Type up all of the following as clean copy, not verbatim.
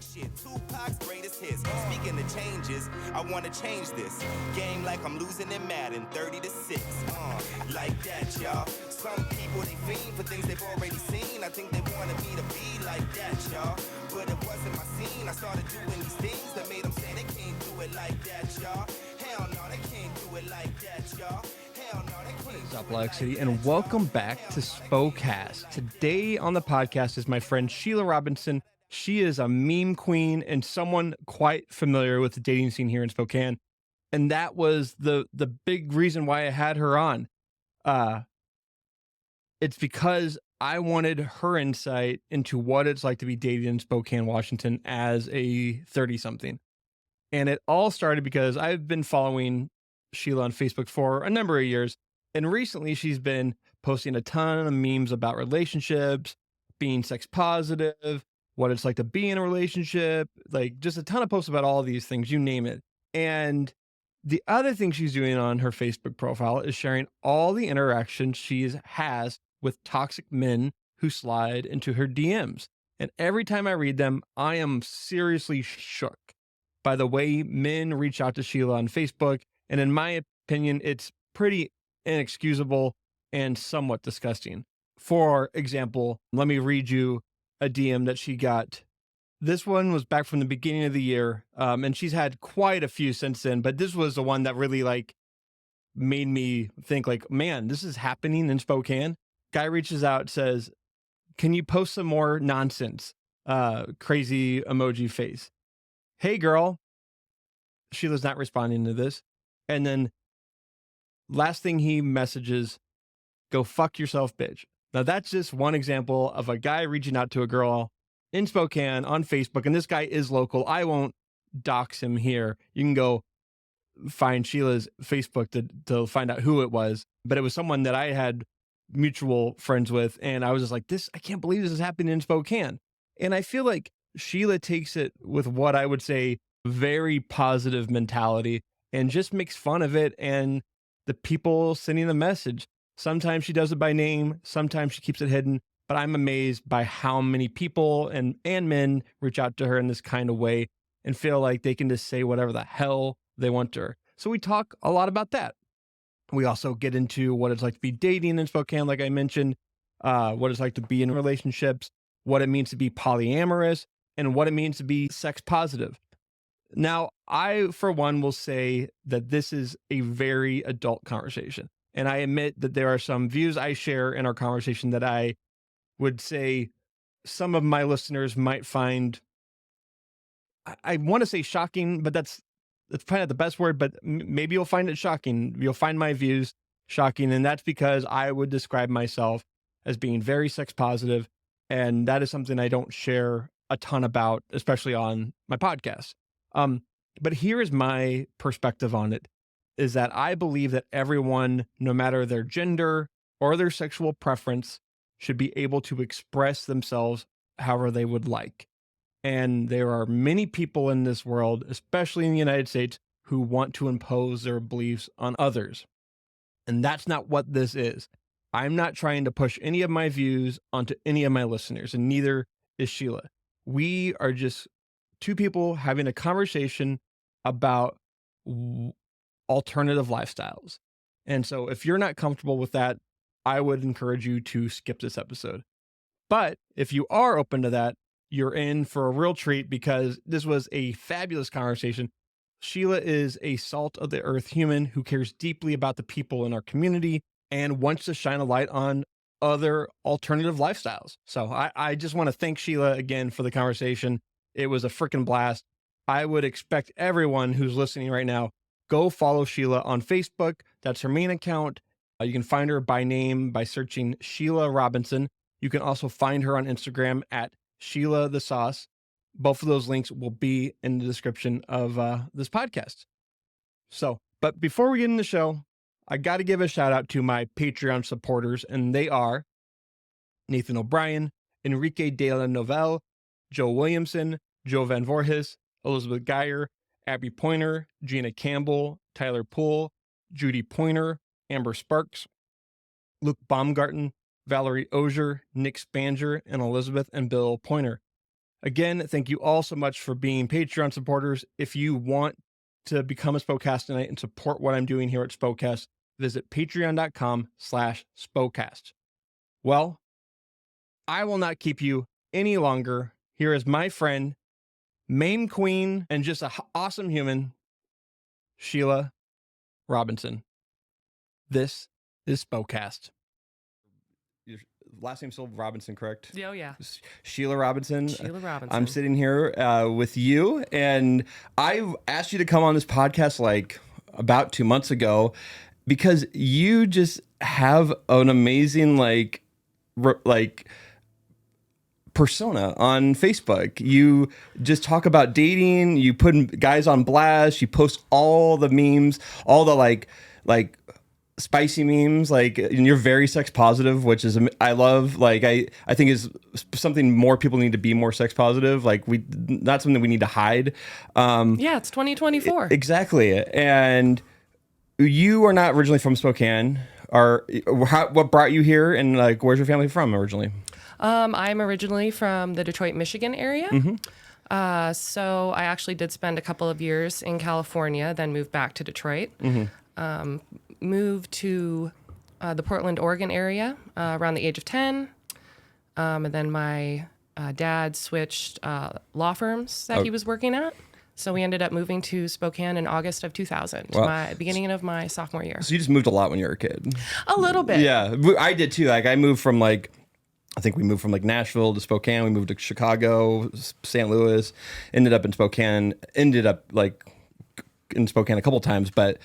Shit, Tupac's greatest hits. Speaking of changes, I wanna change this game like I'm losing in Madden, 30-6. Like that, y'all. Some people they fiend for things they've already seen. I think they wanted me to be like that, y'all. But it wasn't my scene. I started doing these things that made them say they can't do it like that, y'all. Hell no, they can't do it like that, y'all. Hell no, they can't. What's up, Black City, and welcome back to Spokast. Today on the podcast is my friend Sheila Robinson. She is a meme queen and someone quite familiar with the dating scene here in Spokane. And that was the big reason why I had her on. It's because I wanted her insight into what it's like to be dating in Spokane, Washington as a 30-something. And it all started because I've been following Sheila on Facebook for a number of years. And recently she's been posting a ton of memes about relationships, being sex positive, what it's like to be in a relationship, like just a ton of posts about all these things, you name it. And the other thing she's doing on her Facebook profile is sharing all the interactions she has with toxic men who slide into her DMs. And every time I read them, I am seriously shook by the way men reach out to Sheila on Facebook. And in my opinion, it's pretty inexcusable and somewhat disgusting. For example, let me read you a DM that she got. This one was back from the beginning of the year, and she's had quite a few since then, but this was the one that really made me think man, this is happening in Spokane. Guy reaches out, says, can you post some more nonsense? Crazy emoji face. Hey girl. Sheila's not responding to this. And then last thing he messages, go fuck yourself, bitch. Now that's just one example of a guy reaching out to a girl in Spokane on Facebook. And this guy is local. I won't dox him here. You can go find Sheila's Facebook to find out who it was. But it was someone that I had mutual friends with. And I was just like, I can't believe this is happening in Spokane. And I feel like Sheila takes it with what I would say very positive mentality and just makes fun of it and the people sending the message. Sometimes she does it by name, sometimes she keeps it hidden, but I'm amazed by how many people and men reach out to her in this kind of way and feel like they can just say whatever the hell they want to her. So we talk a lot about that. We also get into what it's like to be dating in Spokane, like I mentioned, what it's like to be in relationships, what it means to be polyamorous, and what it means to be sex positive. Now, I, for one, will say that this is a very adult conversation. And I admit that there are some views I share in our conversation that I would say some of my listeners might find, I want to say shocking, but that's probably not the best word, but maybe you'll find it shocking. You'll find my views shocking. And that's because I would describe myself as being very sex positive. And that is something I don't share a ton about, especially on my podcast. But here is my perspective on it, is that I believe that everyone, no matter their gender or their sexual preference, should be able to express themselves however they would like. And there are many people in this world, especially in the United States, who want to impose their beliefs on others. And that's not what this is. I'm not trying to push any of my views onto any of my listeners, and neither is Sheila. We are just two people having a conversation about alternative lifestyles. And so if you're not comfortable with that, I would encourage you to skip this episode. But if you are open to that, you're in for a real treat because this was a fabulous conversation. Sheila is a salt of the earth human who cares deeply about the people in our community and wants to shine a light on other alternative lifestyles. So I just want to thank Sheila again for the conversation. It was a freaking blast. I would expect everyone who's listening right now, go follow Sheila on Facebook. That's her main account. You can find her by name by searching Sheila Robinson. You can also find her on Instagram at Sheila the Sauce. Both of those links will be in the description of this podcast. So, but before we get in the show, I got to give a shout out to my Patreon supporters, and they are Nathan O'Brien, Enrique de la Novelle, Joe Williamson, Joe Van Voorhis, Elizabeth Geyer, Abby Pointer, Gina Campbell, Tyler Poole, Judy Pointer, Amber Sparks, Luke Baumgarten, Valerie Ozier, Nick Spanger, and Elizabeth and Bill Pointer. Again, thank you all so much for being Patreon supporters. If you want to become a Spokastanite and support what I'm doing here at Spokast, visit patreon.com/Spokast. Well, I will not keep you any longer. Here is my friend, Maine Queen, and just an awesome human, Sheila Robinson. This is Spokast. Your last name's still Robinson, correct? Oh, yeah. Sheila Robinson. Sheila Robinson. I'm sitting here with you, and I asked you to come on this podcast like about 2 months ago because you just have an amazing like persona on Facebook. You just talk about dating. You put guys on blast. You post all the memes, all the like spicy memes, like, and you're very sex positive, which is I love. Like I think is something more people need to be more sex positive. Like not something we need to hide. Yeah, it's 2024. Exactly. And you are not originally from Spokane. What brought you here, and like where's your family from originally? I'm originally from the Detroit, Michigan area. Mm-hmm. So I actually did spend a couple of years in California, then moved back to Detroit. Mm-hmm. Moved to the Portland, Oregon area around the age of 10. And then my dad switched law firms that he was working at. So we ended up moving to Spokane in August of 2000, my beginning of my sophomore year. So you just moved a lot when you were a kid. A little bit. Yeah, I did too. Like I moved from I think we moved from like Nashville to Spokane. We moved to Chicago, St. Louis, ended up in Spokane, ended up like in Spokane a couple times, but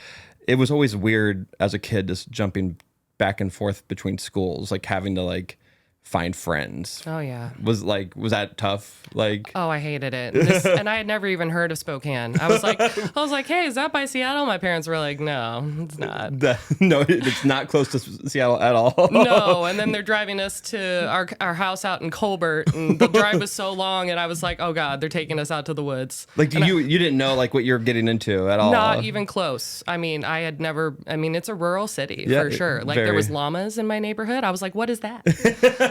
it was always weird as a kid just jumping back and forth between schools, like having to like find friends. Oh, yeah. Was that tough? Like, oh, I hated it. And I had never even heard of Spokane. I was like, hey, is that by Seattle? My parents were like, no, it's not. No, it's not close to Seattle at all. No. And then they're driving us to our house out in Colbert, and the drive was so long, and I was like, oh God, they're taking us out to the woods. Like, you didn't know like what you're getting into at all? Not even close. I mean, it's a rural city for sure. Like there was llamas in my neighborhood. I was like, what is that?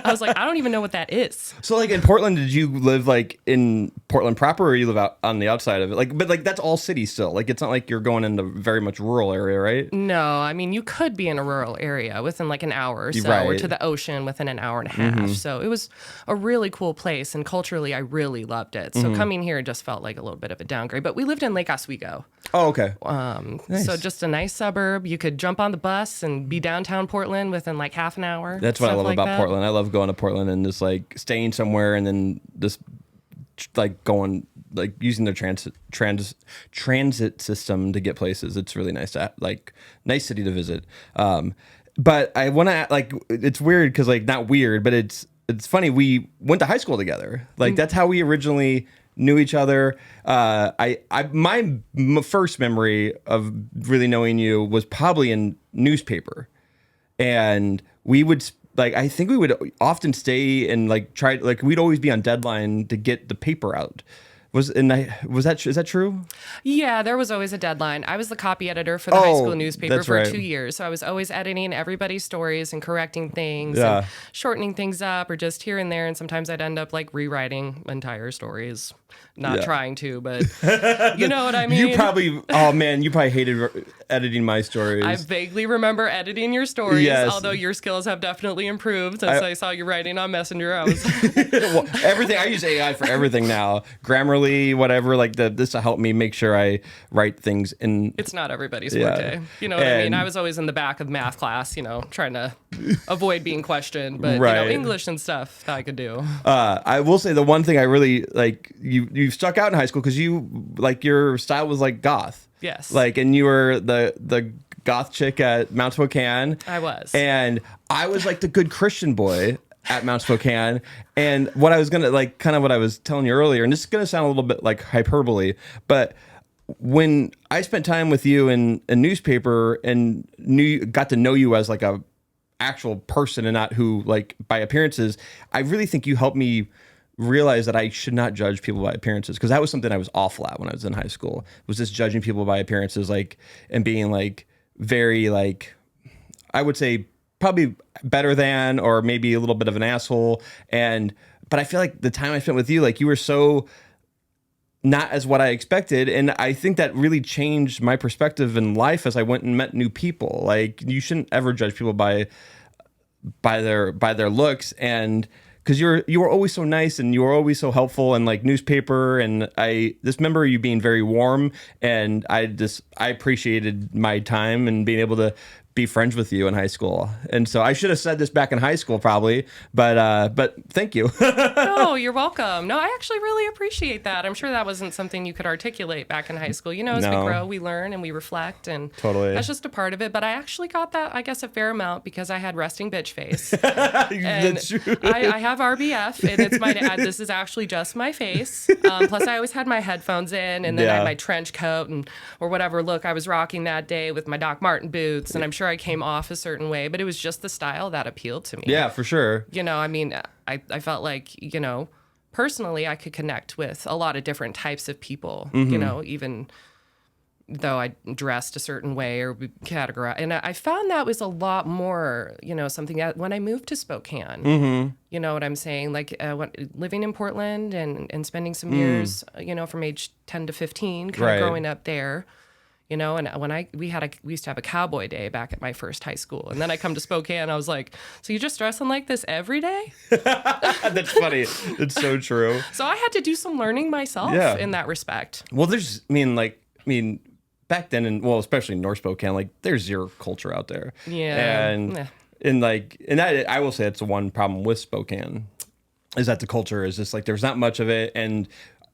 I was like, I don't even know what that is. So like in Portland, did you live like in Portland proper, or you live out on the outside of it? Like, but like that's all city still. Like it's not like you're going into very much rural area, right? No, I mean you could be in a rural area within like an hour or so, right. or to the ocean within an hour and a half. Mm-hmm. So it was a really cool place, and culturally I really loved it. So coming here just felt like a little bit of a downgrade. But we lived in Lake Oswego. Oh, okay. Nice. So just a nice suburb. You could jump on the bus and be downtown Portland within like half an hour. That's what I love about Portland. I love going to Portland and just like staying somewhere and then just like going like using their transit system to get places. It's really nice to nice city to visit. But I want to like it's weird because like not weird, but it's funny. We went to high school together. Like that's how we originally knew each other. My first memory of really knowing you was probably in newspaper, and we would I think we would often stay and we'd always be on deadline to get the paper out. Is that true? Yeah, there was always a deadline. I was the copy editor for the high school newspaper for right. 2 years. So I was always editing everybody's stories and correcting things Yeah. and shortening things up or just here and there. And sometimes I'd end up like rewriting entire stories. Not trying to, but you know what I mean? You probably hated editing my stories. I vaguely remember editing your stories, Yes. although your skills have definitely improved since I saw you writing on Messenger. I was well, everything. I use AI for everything now. Grammarly, whatever, this to help me make sure I write things in. It's not everybody's forte. You know what I mean? I was always in the back of math class, trying to avoid being questioned, but Right. English and stuff that I could do. I will say the one thing I really you stuck out in high school because your style was like goth. Yes. And you were the goth chick at Mount Spokane. I was. And I was like the good Christian boy at Mount Spokane. And what I was gonna kind of what I was telling you earlier, and this is gonna sound a little bit like hyperbole, but when I spent time with you in a newspaper and got to know you as like a actual person and not who by appearances, I really think you helped me realize that I should not judge people by appearances, because that was something I was awful at when I was in high school, was just judging people by appearances, and being very I would say probably better than, or maybe a little bit of an asshole. And but I feel like the time I spent with you, like you were so not as what I expected. And I think that really changed my perspective in life as I went and met new people. Like you shouldn't ever judge people by their looks, and because you were always so nice and you were always so helpful, and like newspaper, and I just remember you being very warm, and I appreciated my time and being able to be friends with you in high school. And so I should have said this back in high school probably, but thank you. No, you're welcome. No, I actually really appreciate that. I'm sure that wasn't something you could articulate back in high school. You know, as we grow, we learn and we reflect, and totally, that's just a part of it. But I actually got that, I guess, a fair amount because I had resting bitch face. That's true. I have RBF, and it's my dad. This is actually just my face. Plus, I always had my headphones in, and then I had my trench coat or whatever look I was rocking that day with my Doc Marten boots, and I'm sure I came off a certain way, but it was just the style that appealed to me. Yeah, for sure. You know, I mean, I felt like, you know, personally, I could connect with a lot of different types of people, you know, even though I dressed a certain way or categorized. And I found that was a lot more, you know, something that when I moved to Spokane, you know what I'm saying? Like living in Portland and spending some years, you know, from age 10 to 15, kind of growing up there. You know, and when we used to have a cowboy day back at my first high school. And then I come to Spokane, I was like, so you're just dressing like this every day? That's funny. It's so true. So I had to do some learning myself in that respect. Well, back then, especially in North Spokane, like there's zero culture out there. Yeah. And that, I will say that's the one problem with Spokane is that the culture is just like, there's not much of it. And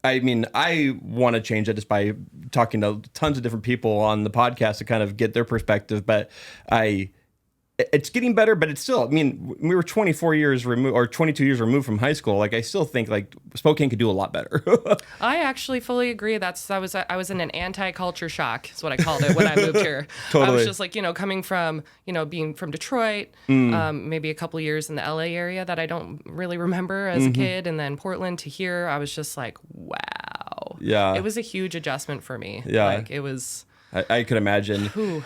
I mean, I want to change it just by talking to tons of different people on the podcast to kind of get their perspective. But it's getting better, but it's still, I mean, we were 24 years removed or 22 years removed from high school. Like, I still think like Spokane could do a lot better. I actually fully agree. I was in an anti-culture shock is what I called it when I moved here. Totally. I was just like, you know, coming from, you know, being from Detroit, maybe a couple years in the LA area that I don't really remember as a kid. And then Portland to here, I was just like, wow. Yeah. It was a huge adjustment for me. Yeah. Like it was. I could imagine.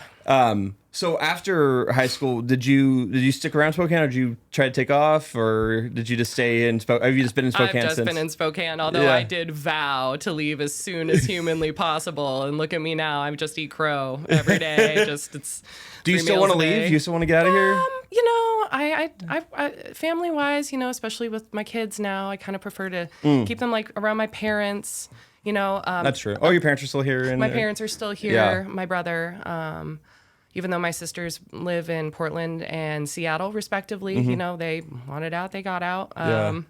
So after high school, did you stick around Spokane, or did you try to take off, or did you just stay in Spokane? Have you just been in Spokane I've just since? been in Spokane, although I did vow to leave as soon as humanly possible. And look at me now. I just eat crow every day. Do you still want to leave? Do you still want to get out of here? You know, I family-wise, you know, especially with my kids now, I kind of prefer to keep them like around my parents. You know, that's true. Oh, your parents are still here. My parents are still here. Yeah. My brother, even though my sisters live in Portland and Seattle, respectively, you know, they wanted out, they got out. Yeah.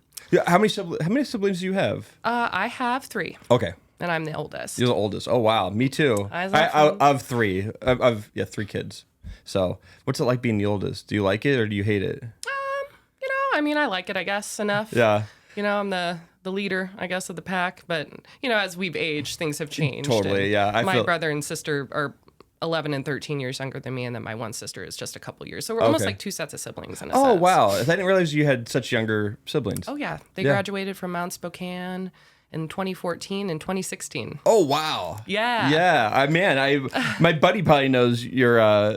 How many siblings do you have? I have 3. Okay. And I'm the oldest. You're the oldest. Oh wow, me too. Of 3, of 3 kids. So, what's it like being the oldest? Do you like it or do you hate it? You know, I mean, I like it, I guess, enough. Yeah. You know, I'm the leader, I guess, of the pack. But, you know, as we've aged, things have changed. Totally, yeah. My brother and sister are 11 and 13 years younger than me, and then my one sister is just a couple years. So we're almost like 2 sets of siblings in a sense. Oh, wow. I didn't realize you had such younger siblings. Oh, yeah. They graduated from Mount Spokane in 2014 and 2016. Oh, wow. Yeah. Yeah. My buddy probably knows your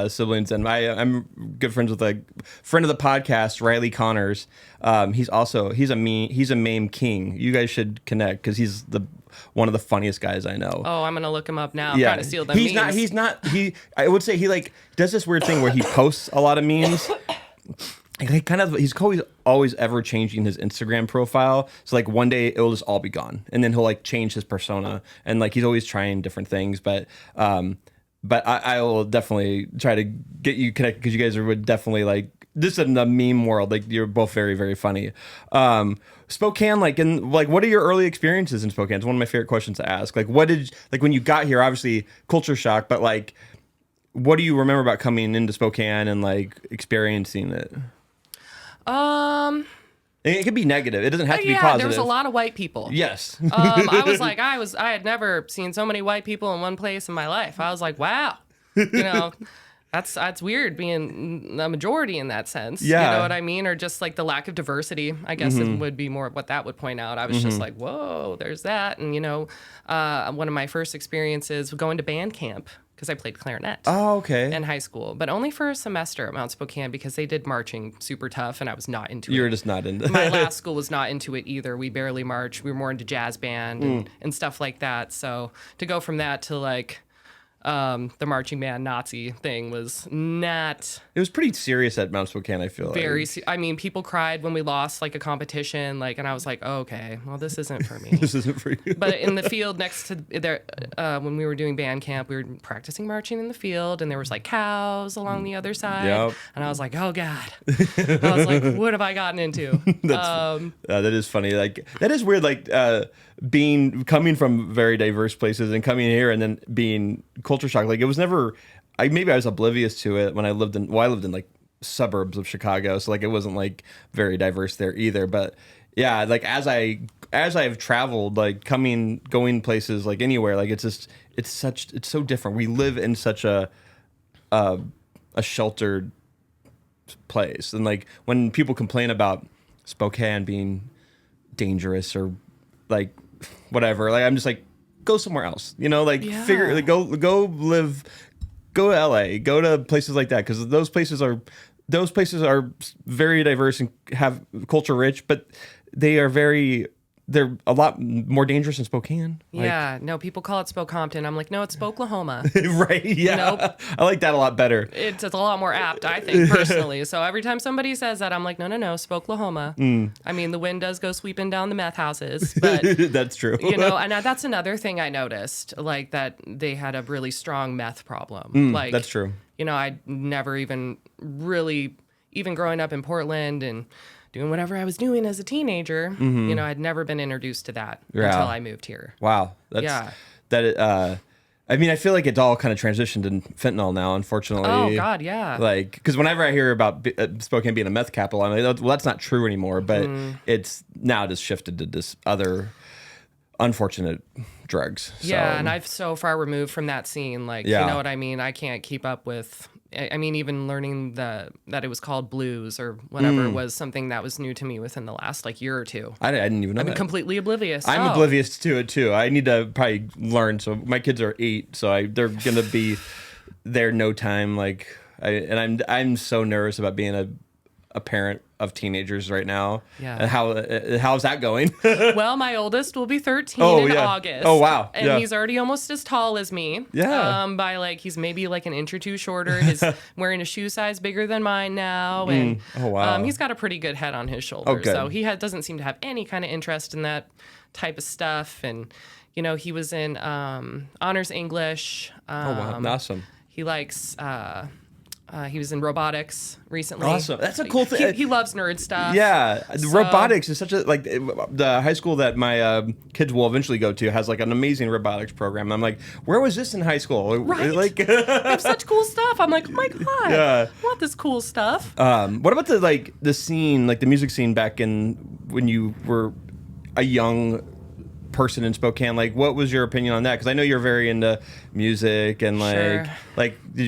siblings, and I'm good friends with a friend of the podcast, Riley Connors. He's a meme king. You guys should connect because he's one of the funniest guys I know. Oh, I'm gonna look him up now. I'm trying to steal them memes. I would say he like does this weird thing where he posts a lot of memes. He's always ever changing his Instagram profile. So like one day it'll just all be gone, and then he'll like change his persona, and like he's always trying different things. But I will definitely try to get you connected because you guys would definitely like this in the meme world. Like you're both very, very funny. Spokane, what are your early experiences in Spokane? It's one of my favorite questions to ask. Like when you got here, obviously culture shock, but like what do you remember about coming into Spokane and like experiencing it? It could be negative. It doesn't have to be positive. There was a lot of white people. Yes. I had never seen so many white people in one place in my life. I was like, wow, you know, that's weird being a majority in that sense. Yeah. You know what I mean? Or just like the lack of diversity, I guess it would be more what that would point out. I was just like, whoa, there's that. And, you know, one of my first experiences going to band camp because I played clarinet. Oh, okay. In high school, but only for a semester at Mount Spokane because they did marching super tough and I was not into it. You were just not into it. My last school was not into it either. We barely marched. We were more into jazz band and stuff like that. So to go from that to like the marching band Nazi thing was not... It was pretty serious at Mount Spokane, I feel very... like. I mean, people cried when we lost like a competition, like, and I was like, oh, okay, well, this isn't for me. This isn't for you. But in the field next to there, when we were doing band camp, we were practicing marching in the field, and there was like cows along the other side. Yep. And I was like, oh God. I was like, what have I gotten into? That is funny. Like, that is weird. Like, coming from very diverse places and coming here and then being culture shock. Like, it was never. Maybe I was oblivious to it when I lived in. Well, I lived in like suburbs of Chicago, so like it wasn't like very diverse there either. But yeah, like as I have traveled, like going places like anywhere, like it's so different. We live in such a sheltered place, and like when people complain about Spokane being dangerous or like whatever, like I'm just like, go somewhere else, like figure, like go live, go to LA, go to places like that, because those places are very diverse and have culture rich, but they're a lot more dangerous in Spokane. Yeah, no, people call it Spokompton. I'm like, no, it's Spoklahoma. Right, yeah. Nope. I like that a lot better. It's a lot more apt, I think, personally. So every time somebody says that, I'm like, no, Spoklahoma. I mean, the wind does go sweeping down the meth houses, but... That's true. And that's another thing I noticed, like that they had a really strong meth problem. Like that's true. I'd never even really, even growing up in Portland and doing whatever I was doing as a teenager, I'd never been introduced to that until I moved here. Wow. I mean, I feel like it's all kind of transitioned in fentanyl now, unfortunately. Oh, God, yeah. Like, because whenever I hear about Spokane being a meth capital, I'm like, well, that's not true anymore, but it's now just shifted to this other unfortunate drugs. Yeah, and I've so far removed from that scene. Like, you know what I mean? I can't keep up with... I mean, even learning that it was called blues or whatever was something that was new to me within the last year or two. I didn't even know that. I'm completely oblivious. I'm oblivious to it too. I need to probably learn. So my kids are 8, so they're gonna be there no time. Like, I'm so nervous about being a parent of teenagers right now. Yeah. And how's that going? Well, my oldest will be 13 in August. Oh, wow. And he's already almost as tall as me. Yeah. By he's maybe like an inch or two shorter. He's wearing a shoe size bigger than mine now. And oh, wow. He's got a pretty good head on his shoulders. Good. So he doesn't seem to have any kind of interest in that type of stuff. And, he was in honors English. Oh, wow. Awesome. He likes... he was in robotics recently. Awesome. That's a cool thing. He loves nerd stuff. Yeah. Robotics is such a, like, the high school that my kids will eventually go to has, like, an amazing robotics program. I'm like, where was this in high school? Right. Like, they have such cool stuff. I'm like, oh my God. Yeah. I want this cool stuff. What about the scene, like the music scene back in when you were a young person in Spokane? Like, what was your opinion on that? Because I know you're very into music and Sure.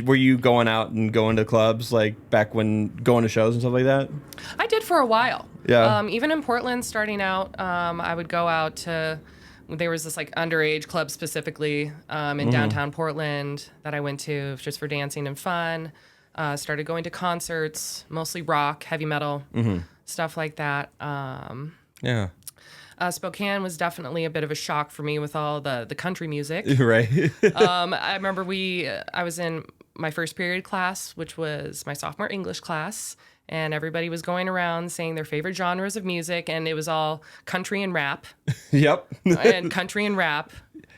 were you going out and going to clubs like back when going to shows and stuff like that? I did for a while. Yeah. Even in Portland, starting out, I would go out to. There was this like underage club specifically in downtown Portland that I went to just for dancing and fun. Started going to concerts, mostly rock, heavy metal, stuff like that. Yeah. Spokane was definitely a bit of a shock for me with all the country music. Right. I remember I was in my first period class, which was my sophomore English class, and everybody was going around saying their favorite genres of music, and it was all country and rap. Yep. And country and rap.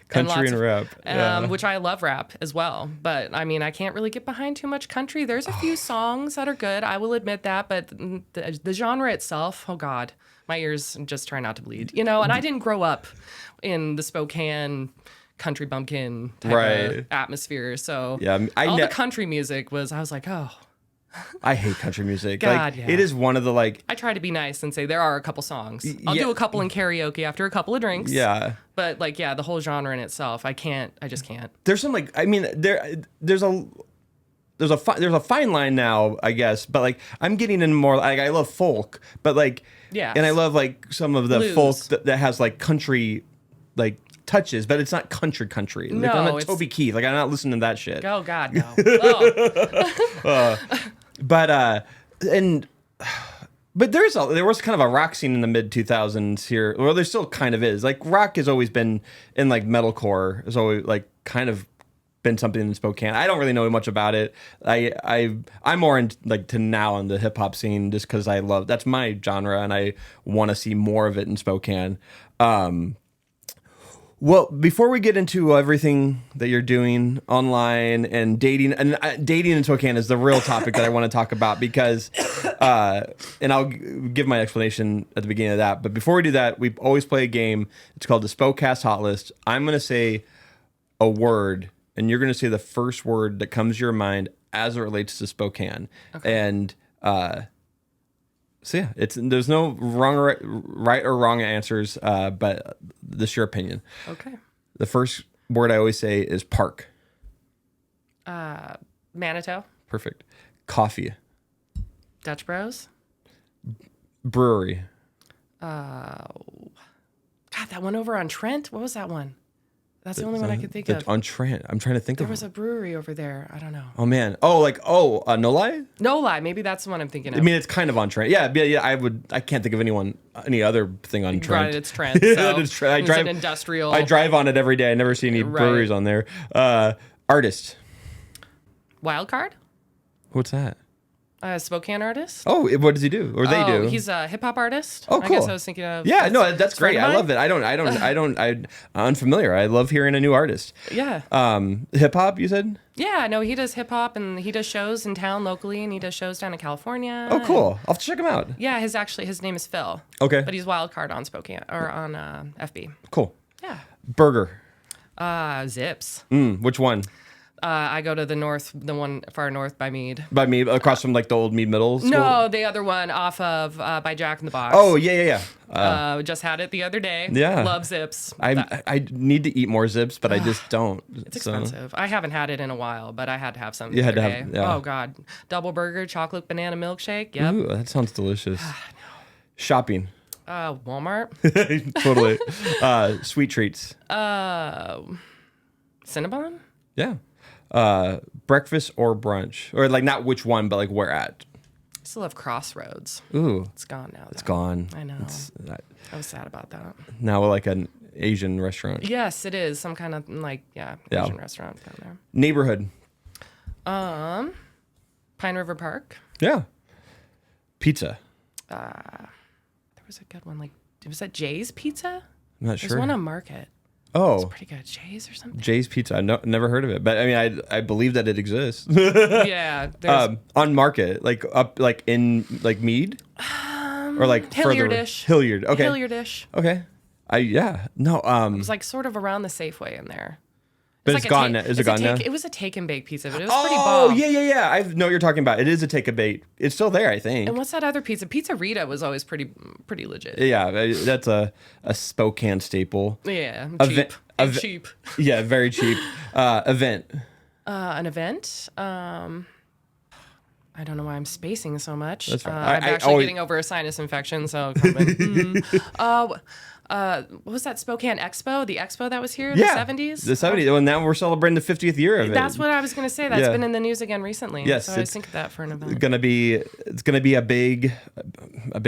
Country and rap. Yeah. Which I love rap as well. But, I mean, I can't really get behind too much country. There's a few songs that are good. I will admit that. But the genre itself, oh, God. My ears just try not to bleed. And I didn't grow up in the Spokane country bumpkin type of atmosphere. So the country music I was like, oh. I hate country music. God, yeah. It is one of the I try to be nice and say there are a couple songs. I'll do a couple in karaoke after a couple of drinks. Yeah. But the whole genre in itself, I just can't. There's some there's a fine line now, I guess, but I'm getting in more I love folk, but yeah, and I love some of the blues. folk that has country touches, but it's not country. No, like, I'm not it's- Toby Keith. Like I'm not listening to that shit. Oh God, no. Oh. But there was kind of a rock scene in the mid 2000s here. Well, there still kind of is. Like rock has always been in like metalcore. Has always like kind of been something in Spokane. I don't really know much about it. I'm more in like to now in the hip hop scene just because that's my genre and I want to see more of it in Spokane. Well, before we get into everything that you're doing online and dating in Spokane is the real topic that I want to talk about because, and I'll give my explanation at the beginning of that. But before we do that, we always play a game. It's called the Spokast Hot List. I'm going to say a word, and you're going to say the first word that comes to your mind as it relates to Spokane. Okay. And so yeah, there's no right or wrong answers, but this is your opinion. Okay. The first word I always say is park. Manitou. Perfect. Coffee. Dutch Bros. Brewery. God, that one over on Trent. What was that one? That's the only one I could think of. On Trent. I'm trying to think There of. was a brewery over there. I don't know. Oh man. Oh, No Lie? No Lie. Maybe that's the one I'm thinking of. I mean, it's kind of on Trent. Yeah. I can't think of any other thing on Trent. Right, it's Trent. So It's Trent. it's an industrial. I drive on it every day. I never see any breweries on there. Artist. Wild Card. What's that? Spokane artist. Oh, what does he do? Or they do? He's a hip hop artist. Oh, cool. I guess I was thinking of. Yeah, no, that's great. friend of I love it. I'm unfamiliar. I love hearing a new artist. Yeah. Hip hop, you said? Yeah, no, he does hip hop and he does shows in town locally and he does shows down in California. Oh, cool. I'll have to check him out. Yeah, his name is Phil. Okay. But he's wild card on Spokane or on FB. Cool. Yeah. Burger. Zips. Which one? I go to the one far north by Mead. By me, across from like the old Mead Middle School? No, the other one off of by Jack in the Box. Oh, yeah. Just had it the other day. Yeah. Love Zips. I need to eat more Zips, but I just don't. It's expensive. I haven't had it in a while, but I had to have some. You had to day. have, yeah. Oh God, double burger, chocolate banana milkshake. Yep. Ooh, that sounds delicious. Shopping. Walmart. Totally. Sweet treats. Cinnabon. Yeah. Breakfast or brunch, or like not which one, but like where at. I still have Crossroads. Ooh, It's gone now. it's gone. I know. I was sad about that. Now like an Asian restaurant. Yes, it is some kind of Asian restaurant down there. Neighborhood. Pine River Park. Yeah. Pizza. There was a good one. Like, was that Jay's Pizza? I'm not There's sure. one on Market. Oh, Pretty good. Jay's or something. Jay's Pizza. I never heard of it, but I mean, I believe that it exists. Yeah. There's On Market, like up, like in like Mead, or like Hilliard-ish. Hilliard. Okay. Hilliard-ish. Okay. No. It was like sort of around the Safeway in there. But like it's gone. Is it gone now? It was a take and bake pizza, but it was pretty Oh bomb. yeah. I know what you're talking about. It is a take a bait. It's still there, I think. And what's that other pizza? Pizza Rita was always pretty legit. Yeah, that's a Spokane staple. Yeah, Event- cheap. ev- Cheap. Yeah, very cheap. Event. An event. I don't know why I'm spacing so much. That's fine. I'm I actually always- getting over a sinus infection, so. What was that Spokane Expo? The expo that was here in the 70s? The 70s. Well, now we're celebrating the 50th year of it. That's what I was going to say. That's Yeah. been in the news again recently. Yes, So I was thinking of that for an event. It's gonna be a big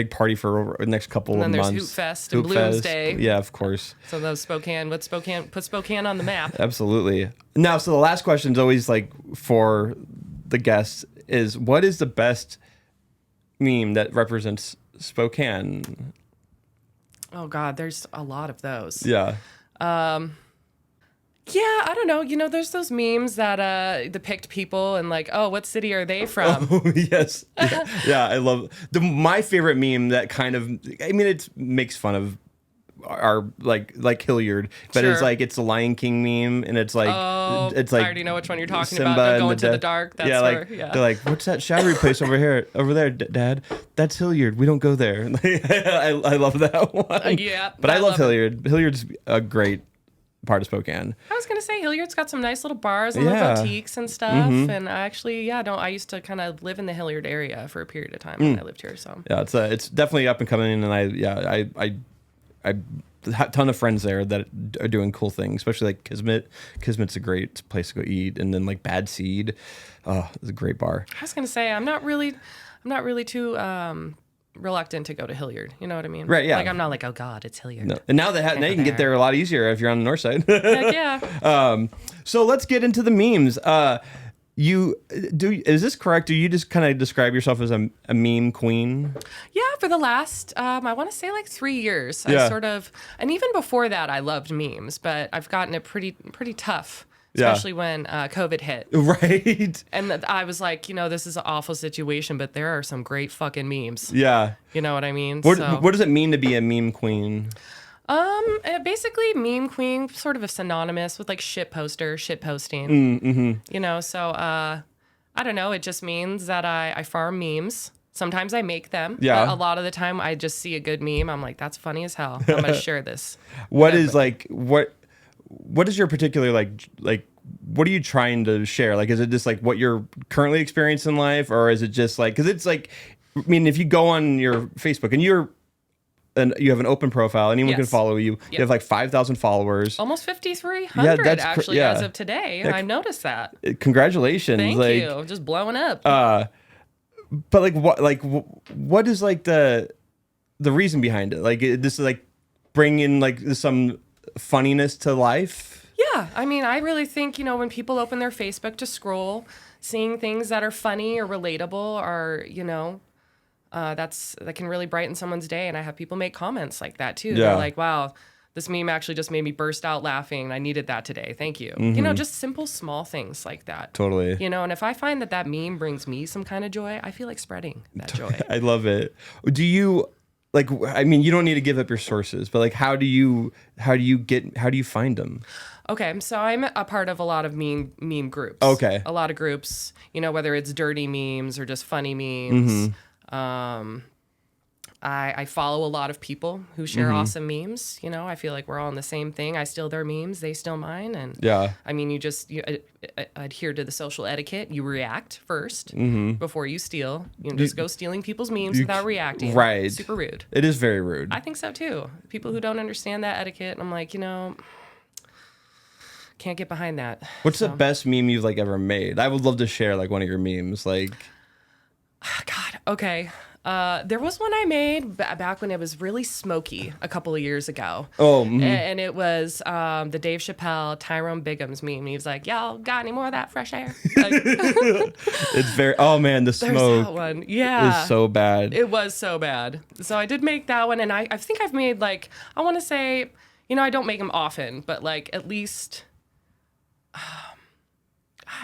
party for the next couple And then of there's months. Hoop Fest and Bloom's Day. Yeah, of course. So those put Spokane on the map. Absolutely. Now, so the last question is always like for the guests is what is the best meme that represents Spokane? Oh God, there's a lot of those. Yeah. Yeah, I don't know. You know, there's those memes that depict people and like, oh, what city are they from? Oh, yes. Yeah, I love my favorite meme that kind of, I mean, it makes fun of our like Hilliard, but it's Sure. like it's a Lion King meme, and it's like Oh, it's like I already know which one you're talking Simba about. and Go into the death- dark. That's yeah, where, like they're like, what's that showery place over there, Dad? That's Hilliard. We don't go there. I love that one. Yeah, but I love it. Hilliard. Hilliard's a great part of Spokane. I was gonna say Hilliard's got some nice little bars and Yeah. little boutiques and stuff. And I actually, I used to kind of live in the Hilliard area for a period of time when I lived here. So Yeah, it's definitely up and coming, and I a ton of friends there that are doing cool things, especially like Kismet. Kismet's a great place to go eat, and then like Bad Seed, it's a great bar. I was gonna say I'm not really too reluctant to go to Hilliard. You know what I mean? Right, yeah. Like I'm not like, oh God, it's Hilliard. No. And now now you can get there a lot easier if you're on the north side. Heck yeah. So let's get into the memes. Is this correct? Do you just kind of describe yourself as a meme queen? Yeah, for the last, I want to say like 3 years. Yeah. I sort of, and even before that, I loved memes, but I've gotten it pretty tough, Yeah. especially when COVID hit. Right. And I was like, this is an awful situation, but there are some great fucking memes. Yeah. You know what I mean? What does it mean to be a meme queen? Basically, meme queen, sort of a synonymous with like shit poster, shit posting. Mm-hmm. So I don't know. It just means that I farm memes. Sometimes I make them. Yeah. But a lot of the time, I just see a good meme. I'm like, that's funny as hell. I'm gonna share this. What is your particular like? What are you trying to share? Like, is it just like what you're currently experiencing in life, or is it just like, because it's like, I mean, if you go on your Facebook and you have an open profile, anyone can Yes. follow you. You have like 5,000 followers. Almost 5,300 that's actually yeah. as of today. I noticed that. Congratulations! Thank like, you. Just blowing up. But what is like the reason behind it? Like, this is like bringing like some funniness to life. Yeah, I mean, I really think, when people open their Facebook to scroll, seeing things that are funny or relatable or, that can really brighten someone's day. And I have people make comments like that too. Yeah. They're like, wow, this meme actually just made me burst out laughing. I needed that today. Thank you. Just simple, small things like that. Totally. And if I find that meme brings me some kind of joy, I feel like spreading that joy. I love it. Do you like, I mean, you don't need to give up your sources, but like, how do you find them? Okay, so I'm a part of a lot of meme groups. Okay. A lot of groups, whether it's dirty memes or just funny memes. I follow a lot of people who share awesome memes. I feel like we're all in the same thing. I steal their memes, they steal mine. And Yeah. I mean, you adhere to the social etiquette. You react first before you steal. You don't just go stealing people's memes without reacting. Right. Super rude. It is very rude. I think so too. People who don't understand that etiquette, I'm like, can't get behind that. What's the best meme you've like ever made? I would love to share like one of your memes. Like, God, okay. There was one I made back when it was really smoky a couple of years ago. Oh, And it was the Dave Chappelle, Tyrone Biggums meme. He was like, y'all got any more of that fresh air? Like, it's very, oh man, the there's smoke that one. Yeah. is so bad. It was so bad. So I did make that one. And I think I've made like, I want to say, I don't make them often, but like at least...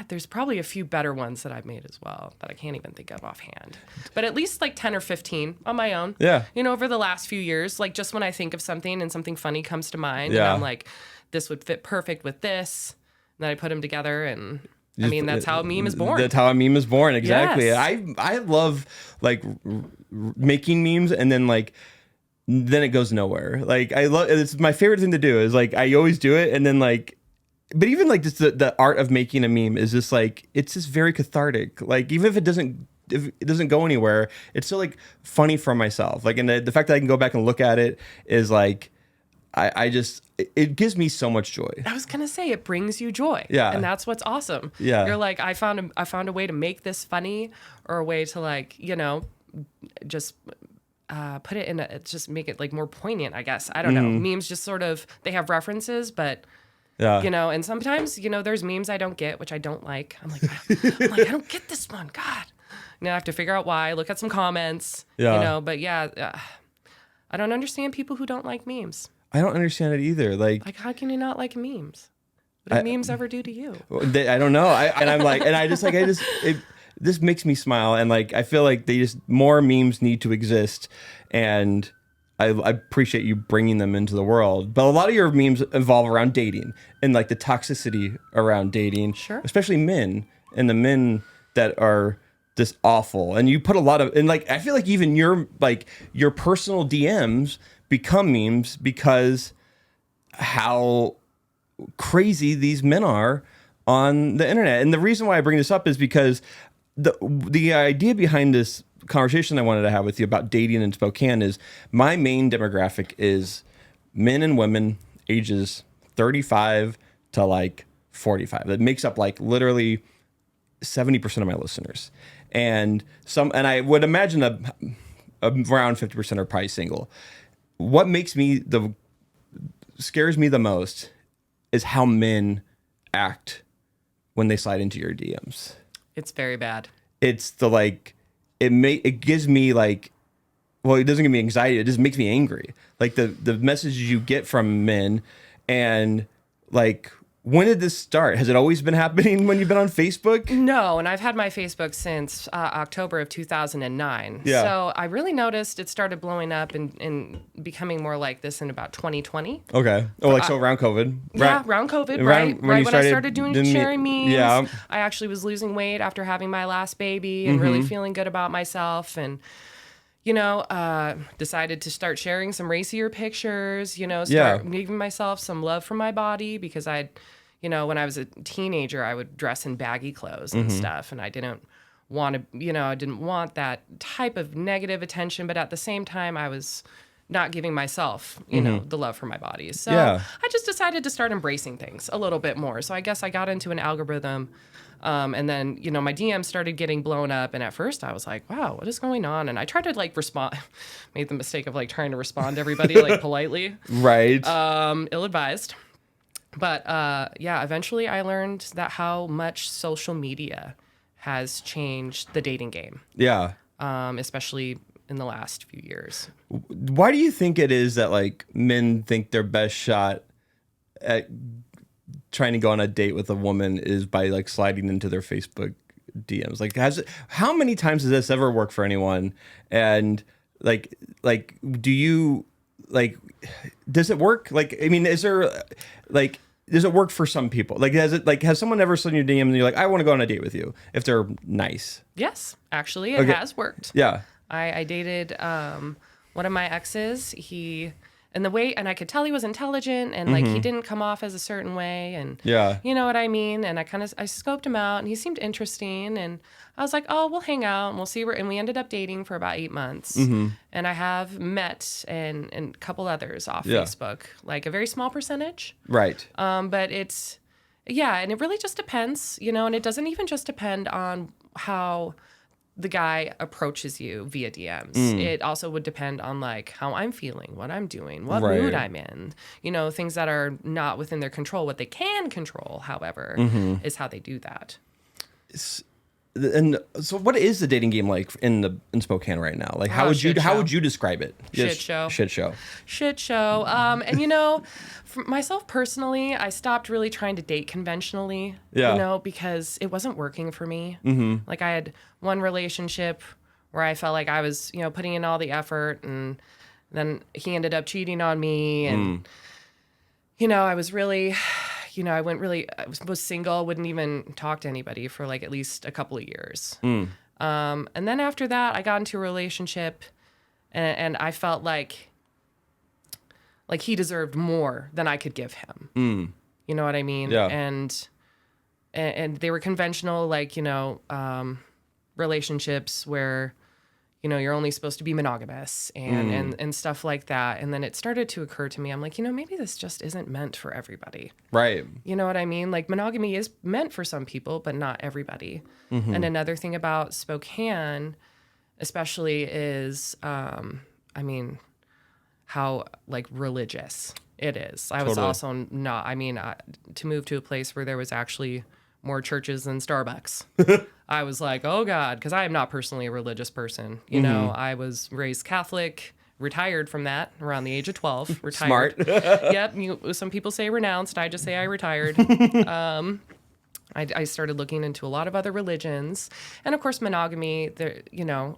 there's probably a few better ones that I've made as well that I can't even think of offhand. But at least like 10 or 15 on my own. Yeah. Over the last few years, like just when I think of something and something funny comes to mind, Yeah. and I'm like, this would fit perfect with this. And then I put them together, and I mean, that's how a meme is born. That's how a meme is born. Exactly. Yes. I love like making memes, and then like then it goes nowhere. Like it's my favorite thing to do is like I always do it, and then like. But even like just the art of making a meme is just like, it's just very cathartic. Like even if it doesn't go anywhere, it's still like funny for myself. Like, and the fact that I can go back and look at it is like, it gives me so much joy. I was gonna say it brings you joy. Yeah. And that's what's awesome. Yeah. You're like, I found a way to make this funny, or a way to like, just put it in just make it like more poignant, I guess. I don't know. Memes just sort of, they have references, but Yeah. and sometimes, there's memes I don't get, which I don't like. I'm like, I don't get this one. God. And I have to figure out why, look at some comments, Yeah. but yeah, I don't understand people who don't like memes. I don't understand it either. Like Like, how can you not like memes? What do memes ever do to you? I don't know. This makes me smile, and like I feel like more memes need to exist, and I appreciate you bringing them into the world. But a lot of your memes evolve around dating and like the toxicity around dating, Sure. especially men and the men that are just awful. And you put a lot of, and like I feel like even your personal DMs become memes because how crazy these men are on the internet. And the reason why I bring this up is because the idea behind this conversation I wanted to have with you about dating in Spokane is my main demographic is men and women ages 35 to like 45. That makes up like literally 70% of my listeners. And I would imagine around 50% are probably single. What scares me the most is how men act when they slide into your DMs. It's very bad. It's it gives me like, well, it doesn't give me anxiety. It just makes me angry. Like the messages you get from men, and like, when did this start? Has it always been happening when you've been on Facebook? No, and I've had my Facebook since October of 2009. Yeah. So I really noticed it started blowing up and becoming more like this in about 2020. Okay. Oh, like so around COVID. Yeah, around COVID, Around right when I started then sharing memes. Yeah. I actually was losing weight after having my last baby and really feeling good about myself, and decided to start sharing some racier pictures, start giving myself some love for my body, because when I was a teenager, I would dress in baggy clothes and stuff, and I didn't want to, I didn't want that type of negative attention, but at the same time, I was not giving myself, the love for my body. So I just decided to start embracing things a little bit more. So I guess I got into an algorithm, and then, my DMs started getting blown up, and at first I was like, wow, what is going on? And I tried to respond, made the mistake of trying to respond to everybody politely. Right. Ill-advised. But eventually I learned that how much social media has changed the dating game. Yeah. Especially in the last few years. Why do you think it is that men think their best shot at trying to go on a date with a woman is by sliding into their Facebook DMs? How many times has this ever worked for anyone? And do you does it work? Is there does it work for some people? Has someone ever slid in your DM and you're like, I want to go on a date with you if they're nice? Yes, actually, it has worked. Yeah. I dated one of my exes. And I could tell he was intelligent, and he didn't come off as a certain way, and you know what I mean. And I scoped him out, and he seemed interesting, and I was like, oh, we'll hang out and we'll see and we ended up dating for about 8 months, and I have met and a couple others off Facebook, a very small percentage, right? But and it really just depends, and it doesn't even just depend on how the guy approaches you via DMs. It also would depend on how I'm feeling, what I'm doing, what mood I'm in, things that are not within their control. What they can control, however, is how they do that. And so what is the dating game like in Spokane right now? How would you describe it? Shit show. And for myself personally, I stopped really trying to date conventionally, because it wasn't working for me. I had one relationship where I felt like I was, putting in all the effort, and then he ended up cheating on me, and I was really I was single, wouldn't even talk to anybody for at least a couple of years. And then after that, I got into a relationship, and I felt like he deserved more than I could give him. You know what I mean? Yeah. And they were conventional, relationships where, you're only supposed to be monogamous and stuff like that. And then it started to occur to me, I'm like, maybe this just isn't meant for everybody. Right. You know what I mean? Monogamy is meant for some people, but not everybody. And another thing about Spokane, especially, is, how religious it is. I was also not, to move to a place where there was actually more churches than Starbucks. I was like, oh God, because I am not personally a religious person. I was raised Catholic, retired from that around the age of 12. Retired. Smart. Yep. Some people say renounced. I just say I retired. I started looking into a lot of other religions, and of course, monogamy,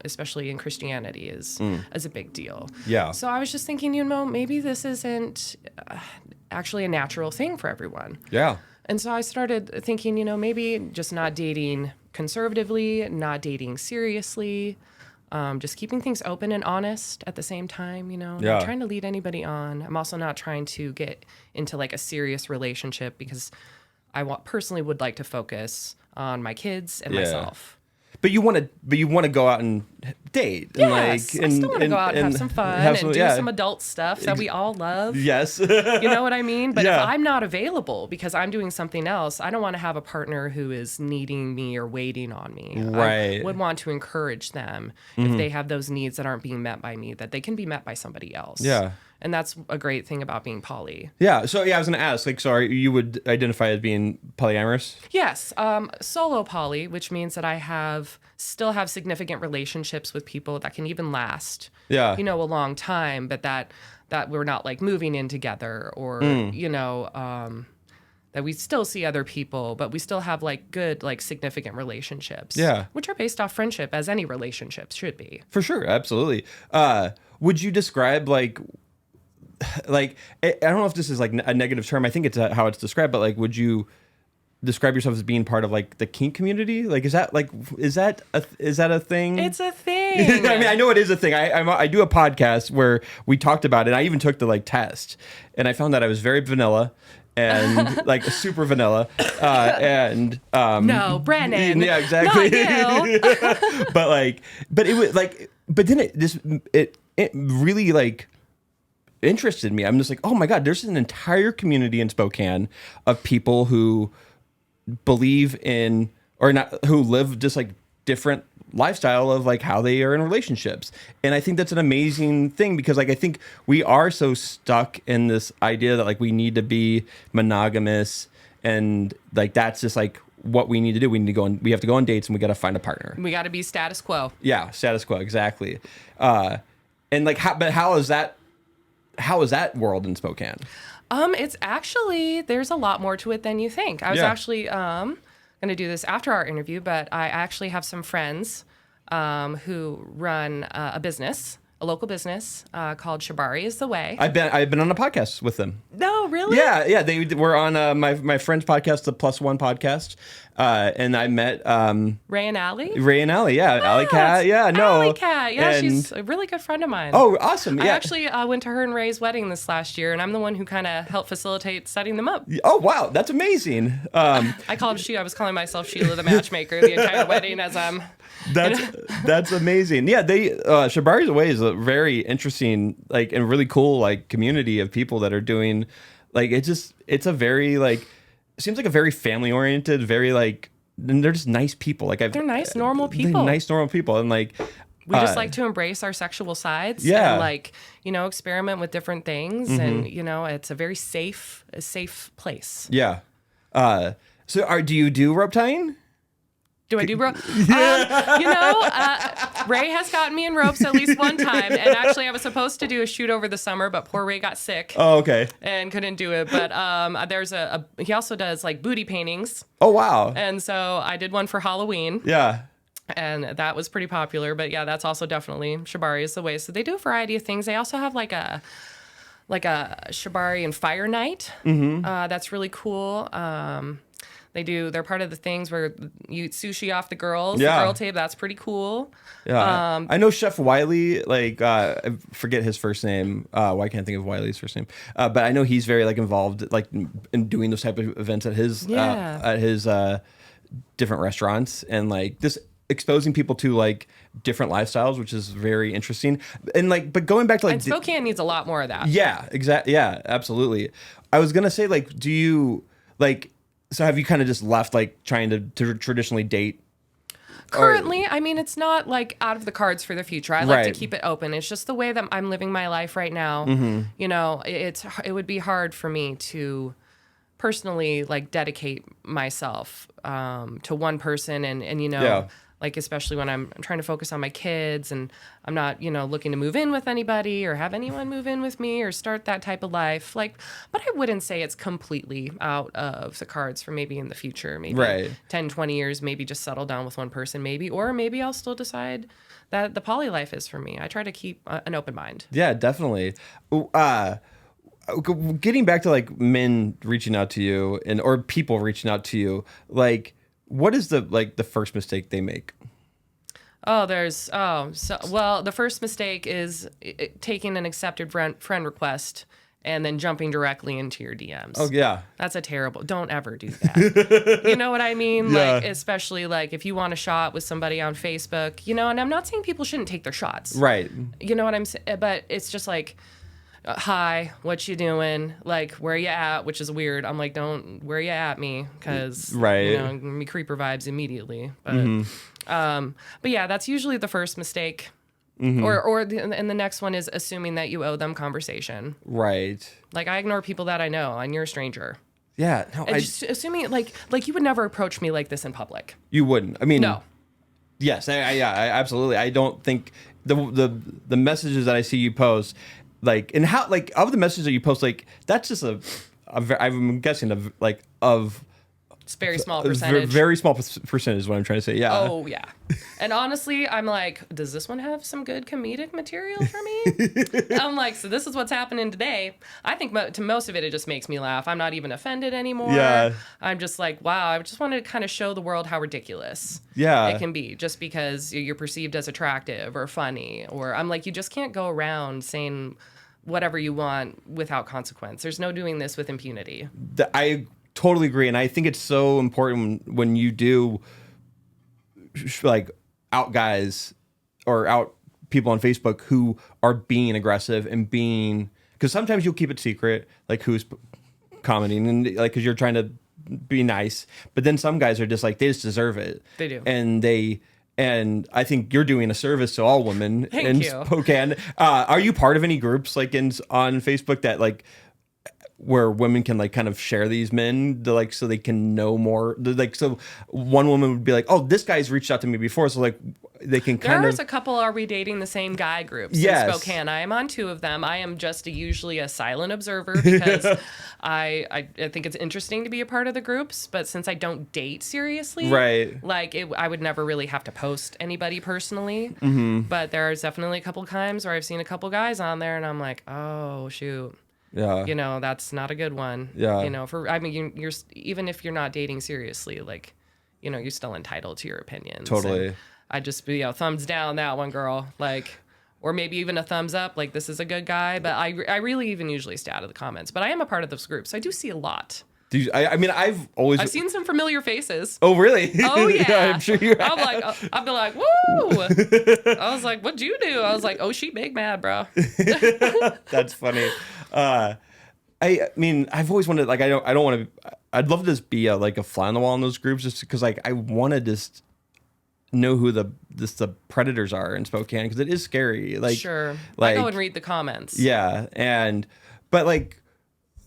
especially in Christianity, is a big deal. Yeah. So I was just thinking, maybe this isn't actually a natural thing for everyone. Yeah. And so I started thinking, maybe just not dating conservatively, not dating seriously, just keeping things open and honest at the same time, not trying to lead anybody on. I'm also not trying to get into a serious relationship, because I personally would like to focus on my kids and myself. but you want to go out and date. And Yes, I still want to go out and have some fun and do some adult stuff that we all love. Yes. You know what I mean? But Yeah. if I'm not available because I'm doing something else, I don't want to have a partner who is needing me or waiting on me. Right. I would want to encourage them if they have those needs that aren't being met by me, that they can be met by somebody else. Yeah. And that's a great thing about being poly. Yeah. So I was going to ask, like, sorry, you would identify as being polyamorous? Yes, solo poly, which means that I still have significant relationships with people that can even last, Yeah. a long time, but that we're not like moving in together or, that we still see other people, but we still have like good, like significant relationships. Yeah. Which are based off friendship, as any relationships should be. For sure. Absolutely. Would you describe like I don't know if this is like a negative term. I think it's how it's described, but like, would you describe yourself as being part of like the kink community? Like, is that a thing? It's a thing. I mean, I know it is a thing. I do a podcast where we talked about it. I even took the like test, and I found that I was very vanilla and like super vanilla. No, Brennan. Yeah, exactly. Not you. but it was like, but then it really like interested me. I'm just like, oh my God, there's an entire community in Spokane of people who believe in, or not, who live just like different lifestyle of like how they are in relationships. And I think that's an amazing thing because like I think we are so stuck in this idea that like we need to be monogamous and like that's just like what we need to do. We have to go on dates and we got to find a partner. We got to be status quo. Yeah, status quo, exactly. And like how is that world in Spokane? It's actually, there's a lot more to it than you think. I was actually going to do this after our interview, but I actually have some friends who run a local business called Shibari is the Way. I've been on a podcast with them. No, really? Yeah. They were on my friend's podcast, the Plus One podcast, and I met Ray and Allie. Yeah, Allie Cat. Yeah, no, Allie Cat. Yeah, she's a really good friend of mine. Oh, awesome. Yeah. I actually went to her and Ray's wedding this last year, and I'm the one who kind of helped facilitate setting them up. Oh, wow, that's amazing. I was calling myself Sheila the matchmaker the entire wedding as I'm. That's amazing. Yeah, Shibari's Away is a very interesting, like, and really cool, like, community of people that are doing, like, it's a very, like, seems like a very family oriented, very like, and they're just nice people. Like, they're nice, normal people. They're nice, normal people, and like. We just like to embrace our sexual sides and like, experiment with different things. And, it's a very safe place. Yeah. So do you do rope tying? Do I do rope? Ray has gotten me in ropes at least one time. And actually, I was supposed to do a shoot over the summer, but poor Ray got sick. Oh, okay. And couldn't do it. But he also does like booty paintings. Oh, wow. And so I did one for Halloween. Yeah. And that was pretty popular. But yeah, that's also definitely Shibari is the Way. So they do a variety of things. They also have like a Shibari and Fire Night. Mm-hmm. That's really cool. They're part of the things where you eat sushi off the girls. Yeah. The girl tape, that's pretty cool. Yeah. I know Chef Wiley, like, I forget his first name. Why can't I think of Wiley's first name? But I know he's very, like, involved, like, in doing those type of events at his different restaurants. And, like, this exposing people to, like, different lifestyles, which is very interesting. And, like, but going back to, like... And Spokane needs a lot more of that. Yeah, exactly. Yeah, absolutely. I was going to say, like, do you, like... So have you kind of just left, like, trying to traditionally date? Currently, I mean, it's not, like, out of the cards for the future. I like to keep it open. It's just the way that I'm living my life right now. Mm-hmm. It would be hard for me to personally, like, dedicate myself to one person and like, especially when I'm trying to focus on my kids and I'm not, looking to move in with anybody or have anyone move in with me or start that type of life. Like, but I wouldn't say it's completely out of the cards for maybe in the future, maybe 10, 20 years, maybe just settle down with one person, or maybe I'll still decide that the poly life is for me. I try to keep an open mind. Yeah, definitely. Getting back to, like, men reaching out to you or people reaching out to you, like, what is the first mistake they make? The first mistake is taking an accepted friend request and then jumping directly into your DMs. Oh yeah. That's a terrible. Don't ever do that. You know what I mean? Yeah. Like, especially like if you want a shot with somebody on Facebook, you know, and I'm not saying people shouldn't take their shots. Right. You know what I'm saying? But it's just like, hi, what you doing? Like, where you at? Which is weird. I'm like, don't, where you at me? Because, Right. you know, me creeper vibes immediately. But, but yeah, that's usually the first mistake. And the next one is assuming that you owe them conversation. Right. Like, I ignore people that I know, and you're a stranger. Yeah. No, And just assuming, like you would never approach me like this in public. you wouldn't. I mean, No. Yes. I absolutely. I don't think the messages that I see you post, like, and how, like, of the messages that you post, like, that's just I'm guessing of It's a very small a percentage. very small percentage is what I'm trying to say. Yeah. Oh, yeah. And honestly, I'm like, does this one have some good comedic material for me? I'm like, so this is what's happening today. I think to most of it, it just makes me laugh. I'm not even offended anymore. Yeah. I'm just like, wow, I just wanted to kind of show the world how ridiculous Yeah. it can be just because you're perceived as attractive or funny. Or I'm like, you just can't go around saying whatever you want without consequence. There's no doing this with impunity. I totally agree, and I think it's so important when you do like out guys or out people on Facebook who are being aggressive and being, because sometimes you'll keep it secret, like who's commenting, and like because you're trying to be nice, but then some guys are just like, they just deserve it. They do. And I think you're doing a service to all women in you. Spokane. Are you part of any groups like on Facebook that like where women can like kind of share these men to, like, so they can know more, like, so one woman would be like, oh, this guy's reached out to me before, so like they can kind There's of a couple Are We Dating the Same Guy groups Yes. in Spokane. I am on 2 of them. I am just usually a silent observer because I think it's interesting to be a part of the groups, but since I don't date seriously, Right. like I would never really have to post anybody personally. But there's definitely a couple times where I've seen a couple guys on there and I'm like, oh shoot. yeah. You know, that's not a good one. Yeah. You know, you're even if you're not dating seriously, like, you know, you're still entitled to your opinions. Totally. And I just, you know, thumbs down that one, girl. Like, or maybe even a thumbs up, like, this is a good guy. But I really even usually stay out of the comments. But I am a part of those groups. So I do see a lot. I mean, I've seen some familiar faces. Oh, really? Oh, yeah. I'm sure you have. I'll be like, woo. I was like, what'd you do? I was like, oh, she big mad, bro. That's funny. I mean, I've always wanted, like, I don't want to, I'd love to just be like a fly on the wall in those groups, just because like I want to just know who the predators are in Spokane, because it is scary. Like, Sure. like, I go and read the comments. yeah, but like,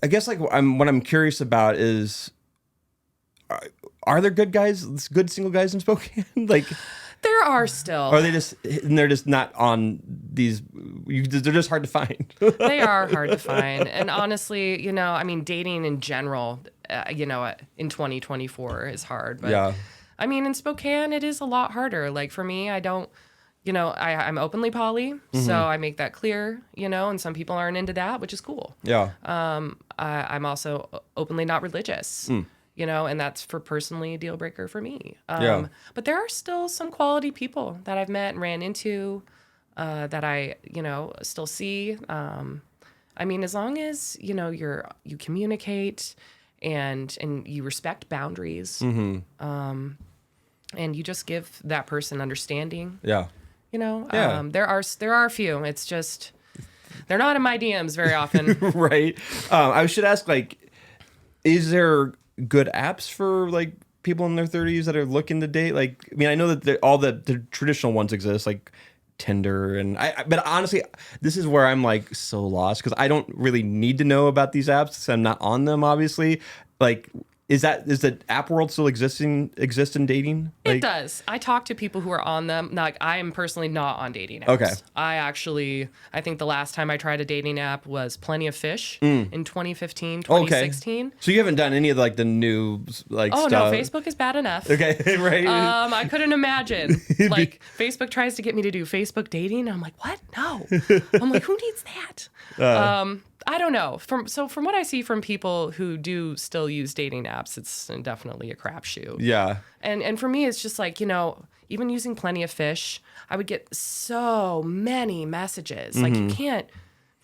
I guess like what I'm curious about is, are there good guys, good single guys in Spokane? Like, There are still. or are they just, and they're just not on they're just hard to find. They are hard to find. And honestly, you know, I mean, dating in general, you know, in 2024 is hard. But Yeah. I mean, in Spokane, it is a lot harder. Like for me, I don't, you know, I'm openly poly, so I make that clear, you know, and some people aren't into that, which is cool. Yeah. I'm also openly not religious. You know, and that's for personally a deal breaker for me. Yeah. But there are still some quality people that I've met and ran into that I, you know, still see. I mean, as long as, you know, you communicate and you respect boundaries, and you just give that person understanding. Yeah. You know, Yeah. there are a few. It's just they're not in my DMs very often. Right. I should ask, like, is there good apps for like people in their 30s that are looking to date? Like, I mean, I know that all the traditional ones exist, like Tinder, and but honestly, this is where I'm like so lost, because I don't really need to know about these apps, because I'm not on them, obviously. Like, is the app world still exist in dating? Like, It does. I talk to people who are on them. Like, I am personally not on dating apps. Okay. I think the last time I tried a dating app was Plenty of Fish in 2015, 2016. Okay. So you haven't done any of like the new like Oh, stuff? no, Facebook is bad enough. Okay, right. I couldn't imagine. Like, Facebook tries to get me to do Facebook dating. I'm like, what? No. I'm like, who needs that? I don't know. From what I see from people who do still use dating apps, it's definitely a crapshoot. Yeah. And for me, it's just like, you know, even using Plenty of Fish, I would get so many messages. Like, you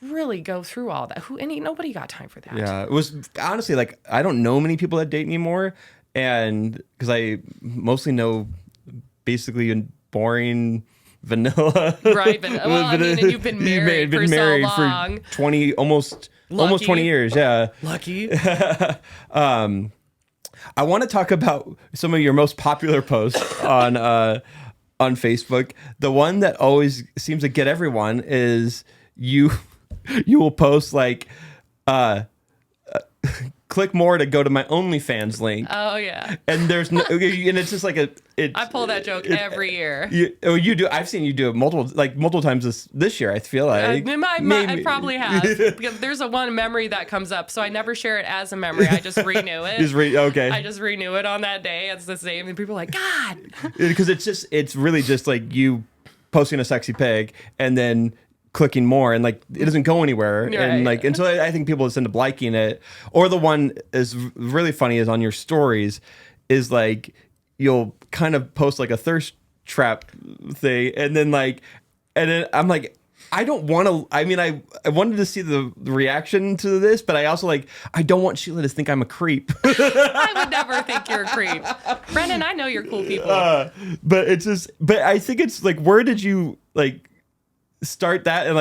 really go through all that. Nobody got time for that. Yeah, it was honestly like I don't know many people that date anymore, and because I mostly know basically boring vanilla. Right, but well, I mean, and you've been married for so long. For 20, almost 20 years. Yeah, Lucky. I want to talk about some of your most popular posts on Facebook. The one that always seems to get everyone is you will post like click more to go to my OnlyFans link. Oh yeah. And there's no, and it's just like I pull that joke every year. You do. I've seen you do it multiple times this year. I feel like I probably have, because there's one memory that comes up, so I never share it as a memory. I just renew it. Okay. I just renew it on that day. It's the same, and people are like, God, because it's really just like you posting a sexy pic and then clicking more, and like it doesn't go anywhere, right. and like, and so I think people just end up liking it. Or the one is really funny is on your stories is like you'll kind of post like a thirst trap thing, and then I'm like, I don't want to. I mean, I wanted to see the reaction to this, but I also I don't want Sheila to think I'm a creep. I would never think you're a creep, Brendan. I know you're cool people. But it's just, but I think it's like, where did you start that, and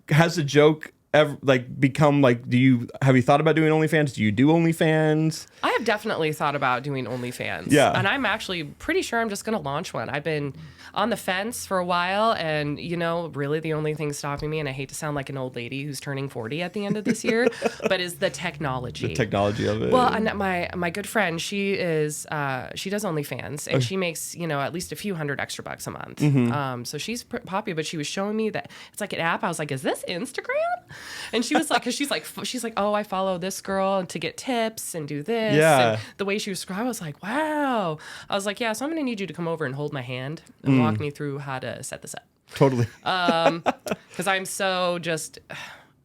has the joke ever become have you thought about doing OnlyFans? Do you do OnlyFans? I have definitely thought about doing OnlyFans. Yeah. And I'm actually pretty sure I'm just going to launch one. I've been on the fence for a while, and really the only thing stopping me, and I hate to sound like an old lady who's turning 40 at the end of this year, but is the technology. The technology of it. Well, and my good friend, she does OnlyFans, and she makes, at least a few hundred extra bucks a month. Mm-hmm. So she's popular, but she was showing me that it's like an app. I was like, is this Instagram? And she was like, because she's like, oh, I follow this girl to get tips and do this. Yeah. And the way she was describing, I was like, wow. I was like, yeah, so I'm going to need you to come over and hold my hand and walk me through how to set this up. Totally. Because I'm so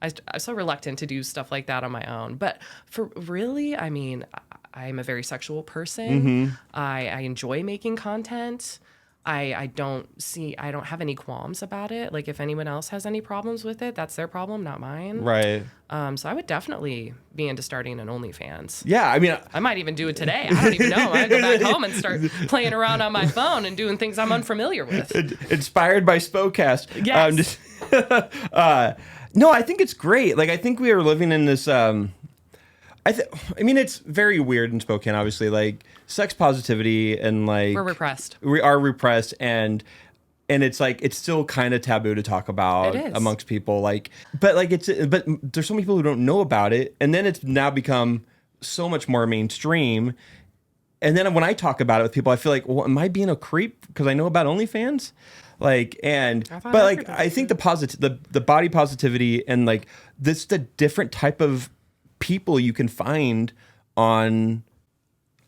I'm so reluctant to do stuff like that on my own. But for really, I mean, I'm a very sexual person. I enjoy making content. I don't have any qualms about it. Like, if anyone else has any problems with it, that's their problem, not mine. Right. So I would definitely be into starting an OnlyFans. Yeah, I mean, I might even do it today. I don't even know. I might go back home and start playing around on my phone and doing things I'm unfamiliar with. Inspired by Spokast. Yes. No, I think it's great. I think we are living in this. I mean, it's very weird in Spokane. Obviously, sex positivity and we're repressed. We are repressed, and it's it's still kind of taboo to talk about amongst people. But there's so many people who don't know about it, and then it's now become so much more mainstream. And then when I talk about it with people, I feel like, well, am I being a creep because I know about OnlyFans? I think the body positivity and this the different type of people you can find on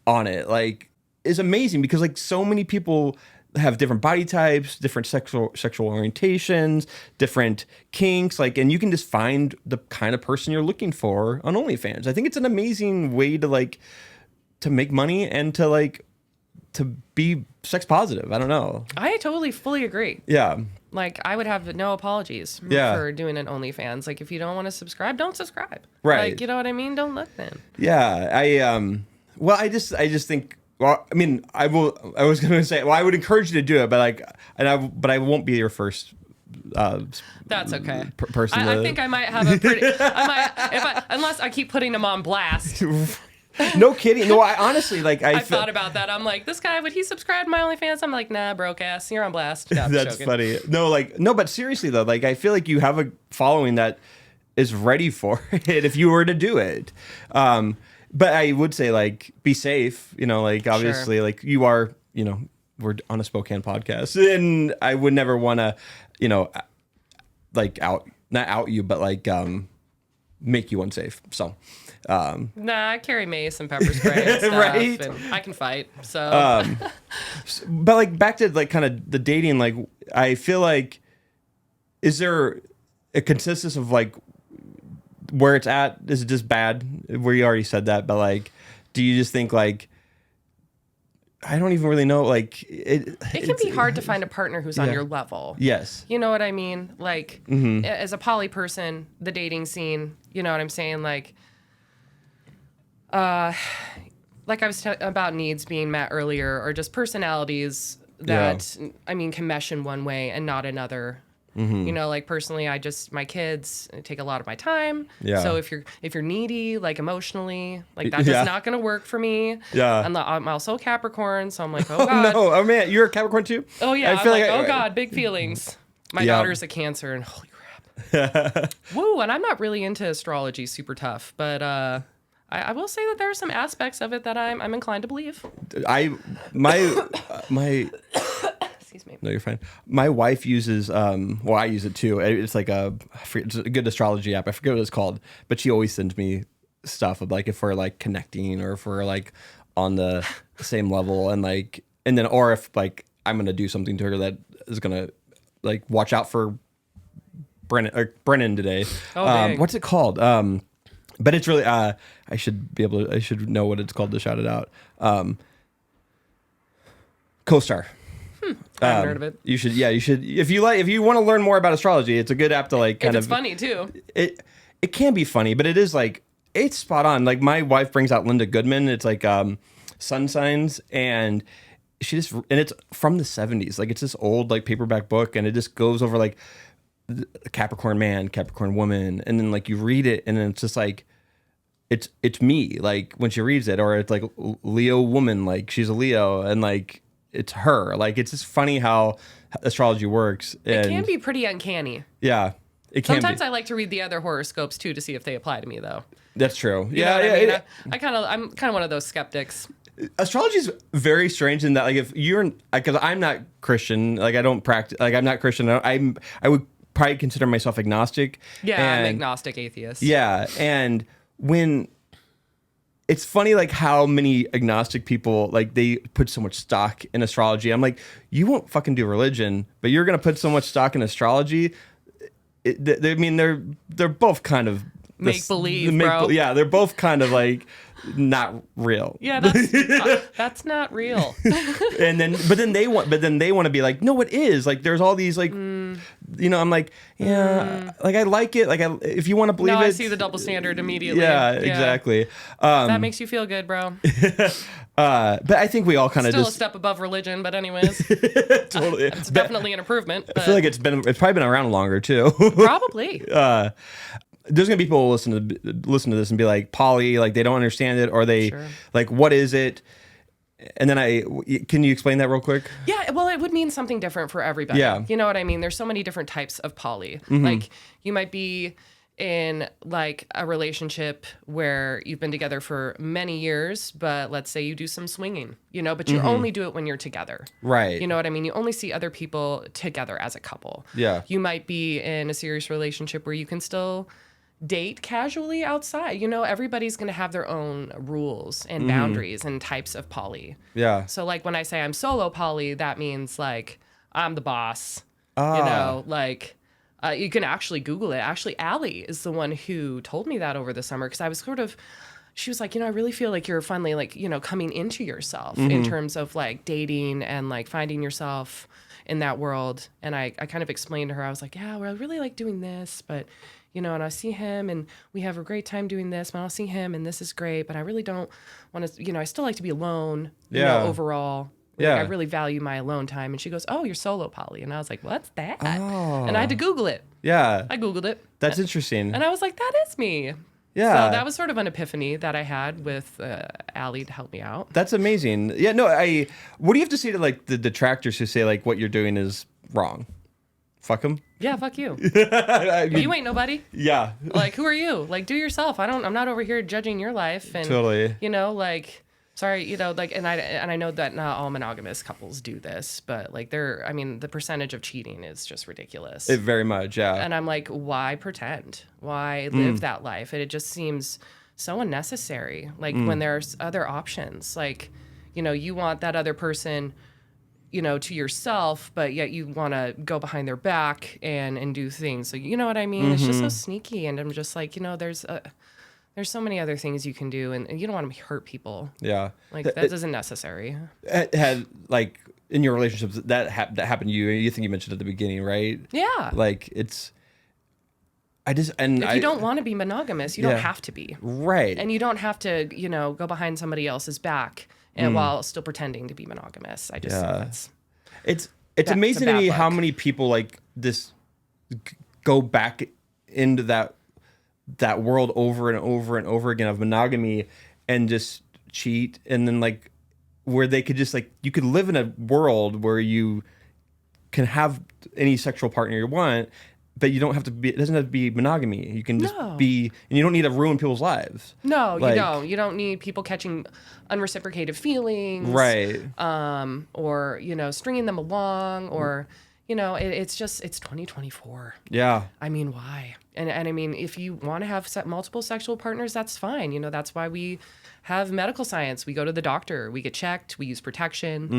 it is amazing, because so many people have different body types, different sexual orientations, different kinks, and you can just find the kind of person you're looking for on OnlyFans. I think it's an amazing way to make money and to be sex positive. I don't know. I totally fully agree. Yeah. I would have no apologies for doing an OnlyFans. If you don't want to subscribe, don't subscribe. Right. You know what I mean? Don't look then. Yeah. I just think, well, I mean, I was going to say, well, I would encourage you to do it, but I won't be your first that's okay. Person. I think I might have a pretty, unless I keep putting them on blast. No kidding. No, I honestly I thought about that. I'm like, this guy, would he subscribe to my OnlyFans? I'm like, nah, broke ass. You're on blast. No, that's joking. funny. No, but seriously though, I feel like you have a following that is ready for it if you were to do it. But I would say be safe. Obviously, sure. You are. We're on a Spokane podcast, and I would never want to, not out you, but make you unsafe. So. Nah, I carry mace and pepper spray and stuff, right? And I can fight. So, but back to kind of the dating. I feel is there a consensus of where it's at? Is it just bad? Where you already said that, but do you just think I don't even really know. Like It can be hard to find a partner who's on your level. Yes. You know what I mean? Like, as a poly person, the dating scene, you know what I'm saying? Like I was about needs being met earlier, or just personalities that, I mean, can mesh in one way and not another. You know, like personally, my kids take a lot of my time. Yeah. So if you're needy, like emotionally, like that's just not going to work for me. Yeah. And I'm also Capricorn, so I'm like, oh God. No, oh man, you're a Capricorn too? Oh yeah. I feel oh God, big feelings. My daughter's a Cancer, and holy crap. Woo, and I'm not really into astrology, super tough, but I will say that there are some aspects of it that I'm inclined to believe. My Excuse me. No, you're fine. My wife uses, well, I use it too. It's like it's a good astrology app. I forget what it's called, but she always sends me stuff of like if we're like connecting or if we're like on the same level and then, or if like I'm going to do something to her that is going to like watch out for Brennan today. Oh, dang. What's it called? But it's really, I should know what it's called to shout it out. CoStar. I haven't heard of it. You should. If you want to learn more about astrology, it's a good app to like kind It's of. funny too. It can be funny, but it is like it's spot on. Like my wife brings out Linda Goodman. It's like sun signs, and it's from the 70s. Like it's this old like paperback book, and it just goes over like Capricorn man, Capricorn woman, and then like you read it, and then it's just like. It's me like when she reads it, or it's like Leo woman, like she's a Leo, and like. It's her. Like, it's just funny how astrology works. And It can be pretty uncanny. Yeah, it can Sometimes be. I like to read the other horoscopes too to see if they apply to me, though. That's true. You know what I mean? I'm kind of one of those skeptics. Astrology is very strange in that, like, if you're, because I'm not Christian, like, I don't practice, like, I'm not Christian. I would probably consider myself agnostic. Yeah, and, I'm agnostic atheist. Yeah, and when. It's funny, like, how many agnostic people, like, they put so much stock in astrology. I'm like, you won't fucking do religion, but you're going to put so much stock in astrology. I mean, they're both kind of... Make-believe, bro. Yeah, they're both kind of, like, not real. Yeah, that's not real. And then, but then they want to be like, no, it is. Like, there's all these, like, you know, I'm like, like, I like it. Like, if you want to believe it. I see the double standard immediately. Yeah, exactly. That makes you feel good, bro. But I think we all kind of Still a step above religion, but anyways. Totally. It's definitely an improvement. I feel like it's probably been around longer too. Probably. There's gonna be people who listen to this and be like, poly, like they don't understand it, or they like, what is it? And then can you explain that real quick? Yeah, well, it would mean something different for everybody. Yeah. You know what I mean? There's so many different types of poly. Mm-hmm. Like, you might be in like a relationship where you've been together for many years, but let's say you do some swinging, you know, but you only do it when you're together. Right. You know what I mean? You only see other people together as a couple. Yeah. You might be in a serious relationship where you can still date casually outside. You know, everybody's going to have their own rules and boundaries and types of poly. Yeah. So like when I say I'm solo poly, that means like I'm the boss. You know, like you can actually Google it. Actually, Allie is the one who told me that over the summer, because I was she was like, you know, I really feel like you're finally like, you know, coming into yourself in terms of like dating and like finding yourself in that world. And I kind of explained to her, I was like, yeah, well, I really like doing this, but you know, and I see him and we have a great time doing this, but I'll see him and this is great, but I really don't want to, you know, I still like to be alone, you know, overall. Like, I really value my alone time. And she goes, oh, you're solo poly. And I was like, what's that? Oh. And I had to Google it. Yeah. I Googled it. That's interesting. And I was like, that is me. Yeah. So that was sort of an epiphany that I had with Allie to help me out. That's amazing. Yeah, no, what do you have to say to like the detractors who say like what you're doing is wrong? Fuck them. Yeah, fuck you. I mean, You ain't nobody. yeah. Like, who are you? Like, do yourself. I'm not over here judging your life. And, Totally. you know, like, sorry, you know, like, and I know that not all monogamous couples do this, but like the percentage of cheating is just ridiculous. It very much, yeah. And I'm like, why pretend? Why live that life? And it just seems so unnecessary. Like when there's other options, like, you know, you want that other person, you know, to yourself, but yet you want to go behind their back and do things. So you know what I mean? It's just so sneaky. And I'm just like, you know, there's There's so many other things you can do, and you don't want to hurt people. Yeah. Like, that isn't necessary. Had like in your relationships that happened to you. You think you mentioned at the beginning, right? Yeah. Like if you don't want to be monogamous, you don't have to be. Right. And you don't have to, go behind somebody else's back and while still pretending to be monogamous. I just think it's amazing to me how many people like this go back into that world over and over and over again of monogamy and just cheat, and then like where they could just like you could live in a world where you can have any sexual partner you want, but you don't have to be. It doesn't have to be monogamy. You can just be, and you don't need to ruin people's lives. No, you don't. You don't need people catching unreciprocated feelings, right? Or stringing them along, or it's 2024. Yeah. I mean, why? And I mean, if you want to have multiple sexual partners, that's fine. That's why we have medical science. We go to the doctor. We get checked. We use protection.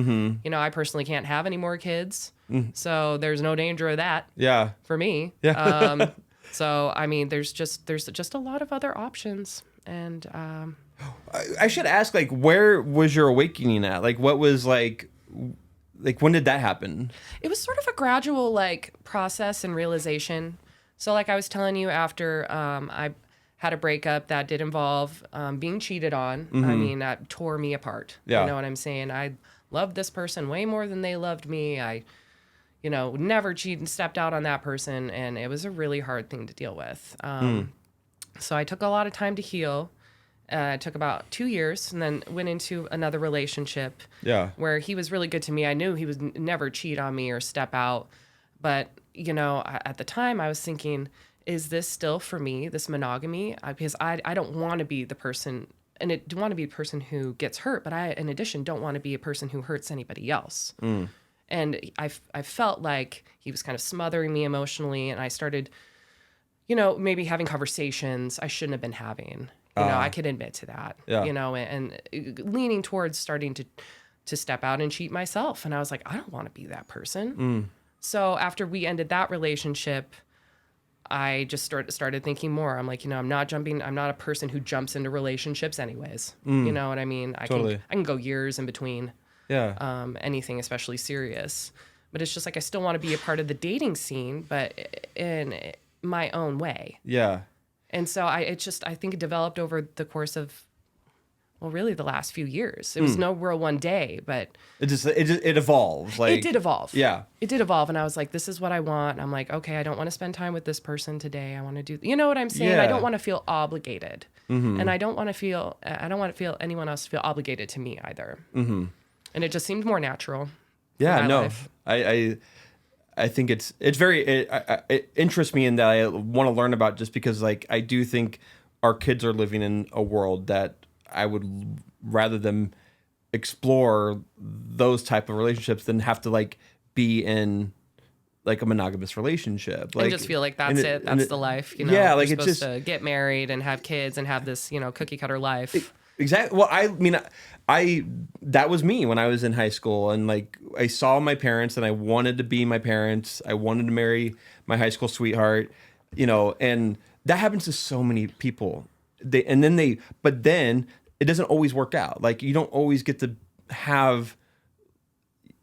Mm-hmm. I personally can't have any more kids. So there's no danger of that. Yeah. For me. Yeah. So I mean, there's just a lot of other options, and I should ask, like, where was your awakening at? Like, what was like when did that happen? It was sort of a gradual like process and realization. So like I was telling you, after I had a breakup that did involve being cheated on. Mm-hmm. I mean, that tore me apart. Yeah. You know what I'm saying? I loved this person way more than they loved me. I never cheated and stepped out on that person, and it was a really hard thing to deal with. So I took a lot of time to heal. It took about 2 years, and then went into another relationship. Yeah. Where he was really good to me. I knew he would never cheat on me or step out, but at the time I was thinking, is this still for me, this monogamy? Because I don't want to be the person, and I don't want to be a person who gets hurt, but I, in addition, don't want to be a person who hurts anybody else. And I felt like he was kind of smothering me emotionally, and I started, maybe having conversations I shouldn't have been having. I could admit to that. Yeah. And leaning towards starting to step out and cheat myself. And I was like, I don't want to be that person. So after we ended that relationship, I just started thinking more. I'm like, I'm not a person who jumps into relationships anyways. You know what I mean? I can go years in between. Yeah. Anything especially serious. But it's just like I still want to be a part of the dating scene, but in my own way. Yeah. And so I think it developed over the course of, well, really the last few years. It was no real one day, but it evolves. Like, it did evolve. Yeah. It did evolve, and I was like, this is what I want. And I'm like, okay, I don't want to spend time with this person today. I want to do, you know what I'm saying? Yeah. I don't want to feel obligated. And I don't want to feel anyone else feel obligated to me either. And it just seemed more natural. Yeah, no. Life. I think it's very it interests me in that I want to learn about, just because like I do think our kids are living in a world that I would rather them explore those type of relationships than have to like be in like a monogamous relationship. Like, and just feel like that's it. That's the life. Yeah, like you're it's supposed just to get married and have kids and have this cookie cutter life. Exactly. Well, I mean, that was me when I was in high school, and like I saw my parents, and I wanted to be my parents. I wanted to marry my high school sweetheart, and that happens to so many people. But then it doesn't always work out. Like you don't always get to have.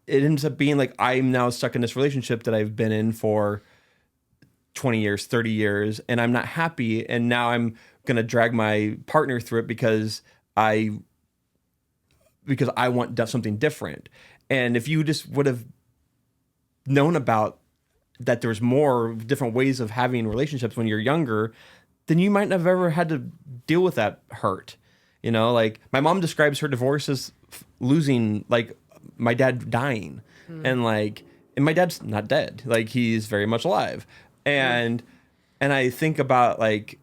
It ends up being like I'm now stuck in this relationship that I've been in for 20 years, 30 years, and I'm not happy, and now I'm gonna drag my partner through it because I want something different. And if you just would have known about that there's more different ways of having relationships when you're younger, then you might not have ever had to deal with that hurt. Like my mom describes her divorce as losing, like my dad dying. And my dad's not dead. Like he's very much alive. And I think about like,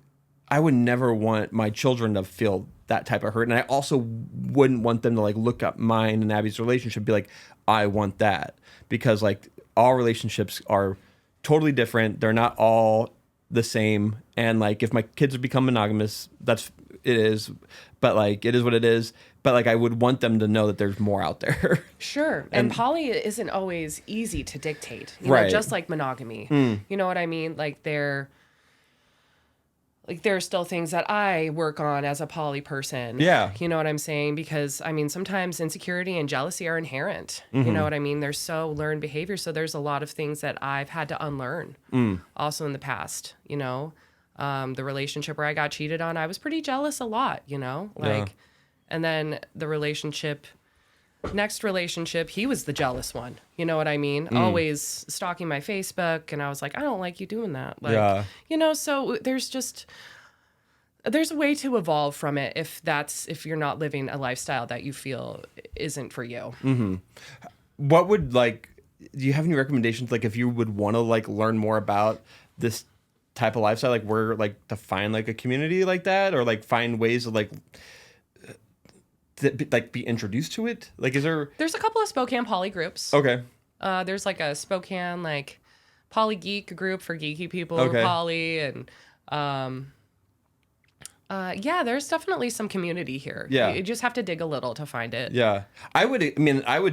I would never want my children to feel that type of hurt. And I also wouldn't want them to like look up mine and Abby's relationship and be like, I want that. Because like all relationships are totally different. They're not all the same. And like if my kids become monogamous, it is. But like it is what it is. But like I would want them to know that there's more out there. Sure. And poly isn't always easy to dictate. Right. Just like monogamy. You know what I mean? Like like there are still things that I work on as a poly person. Yeah. You know what I'm saying? Because I mean, sometimes insecurity and jealousy are inherent. You Mm-hmm. know what I mean? They're so learned behavior. So there's a lot of things that I've had to unlearn also in the past, you know? The relationship where I got cheated on, I was pretty jealous a lot, you know? Like, and then the next relationship, he was the jealous one. You know what I mean? Always stalking my Facebook. And I was like, I don't like you doing that. Like, you know, so there's a way to evolve from it if you're not living a lifestyle that you feel isn't for you. What would like, do you have any recommendations? Like if you would want to like learn more about this type of lifestyle, like where like to find like a community like that, or like find ways to like be introduced to it? Like, there's a couple of Spokane poly groups. Okay. There's like a Spokane like poly geek group for geeky people, Okay. poly, and yeah, there's definitely some community here. Yeah. You just have to dig a little to find it. Yeah. I would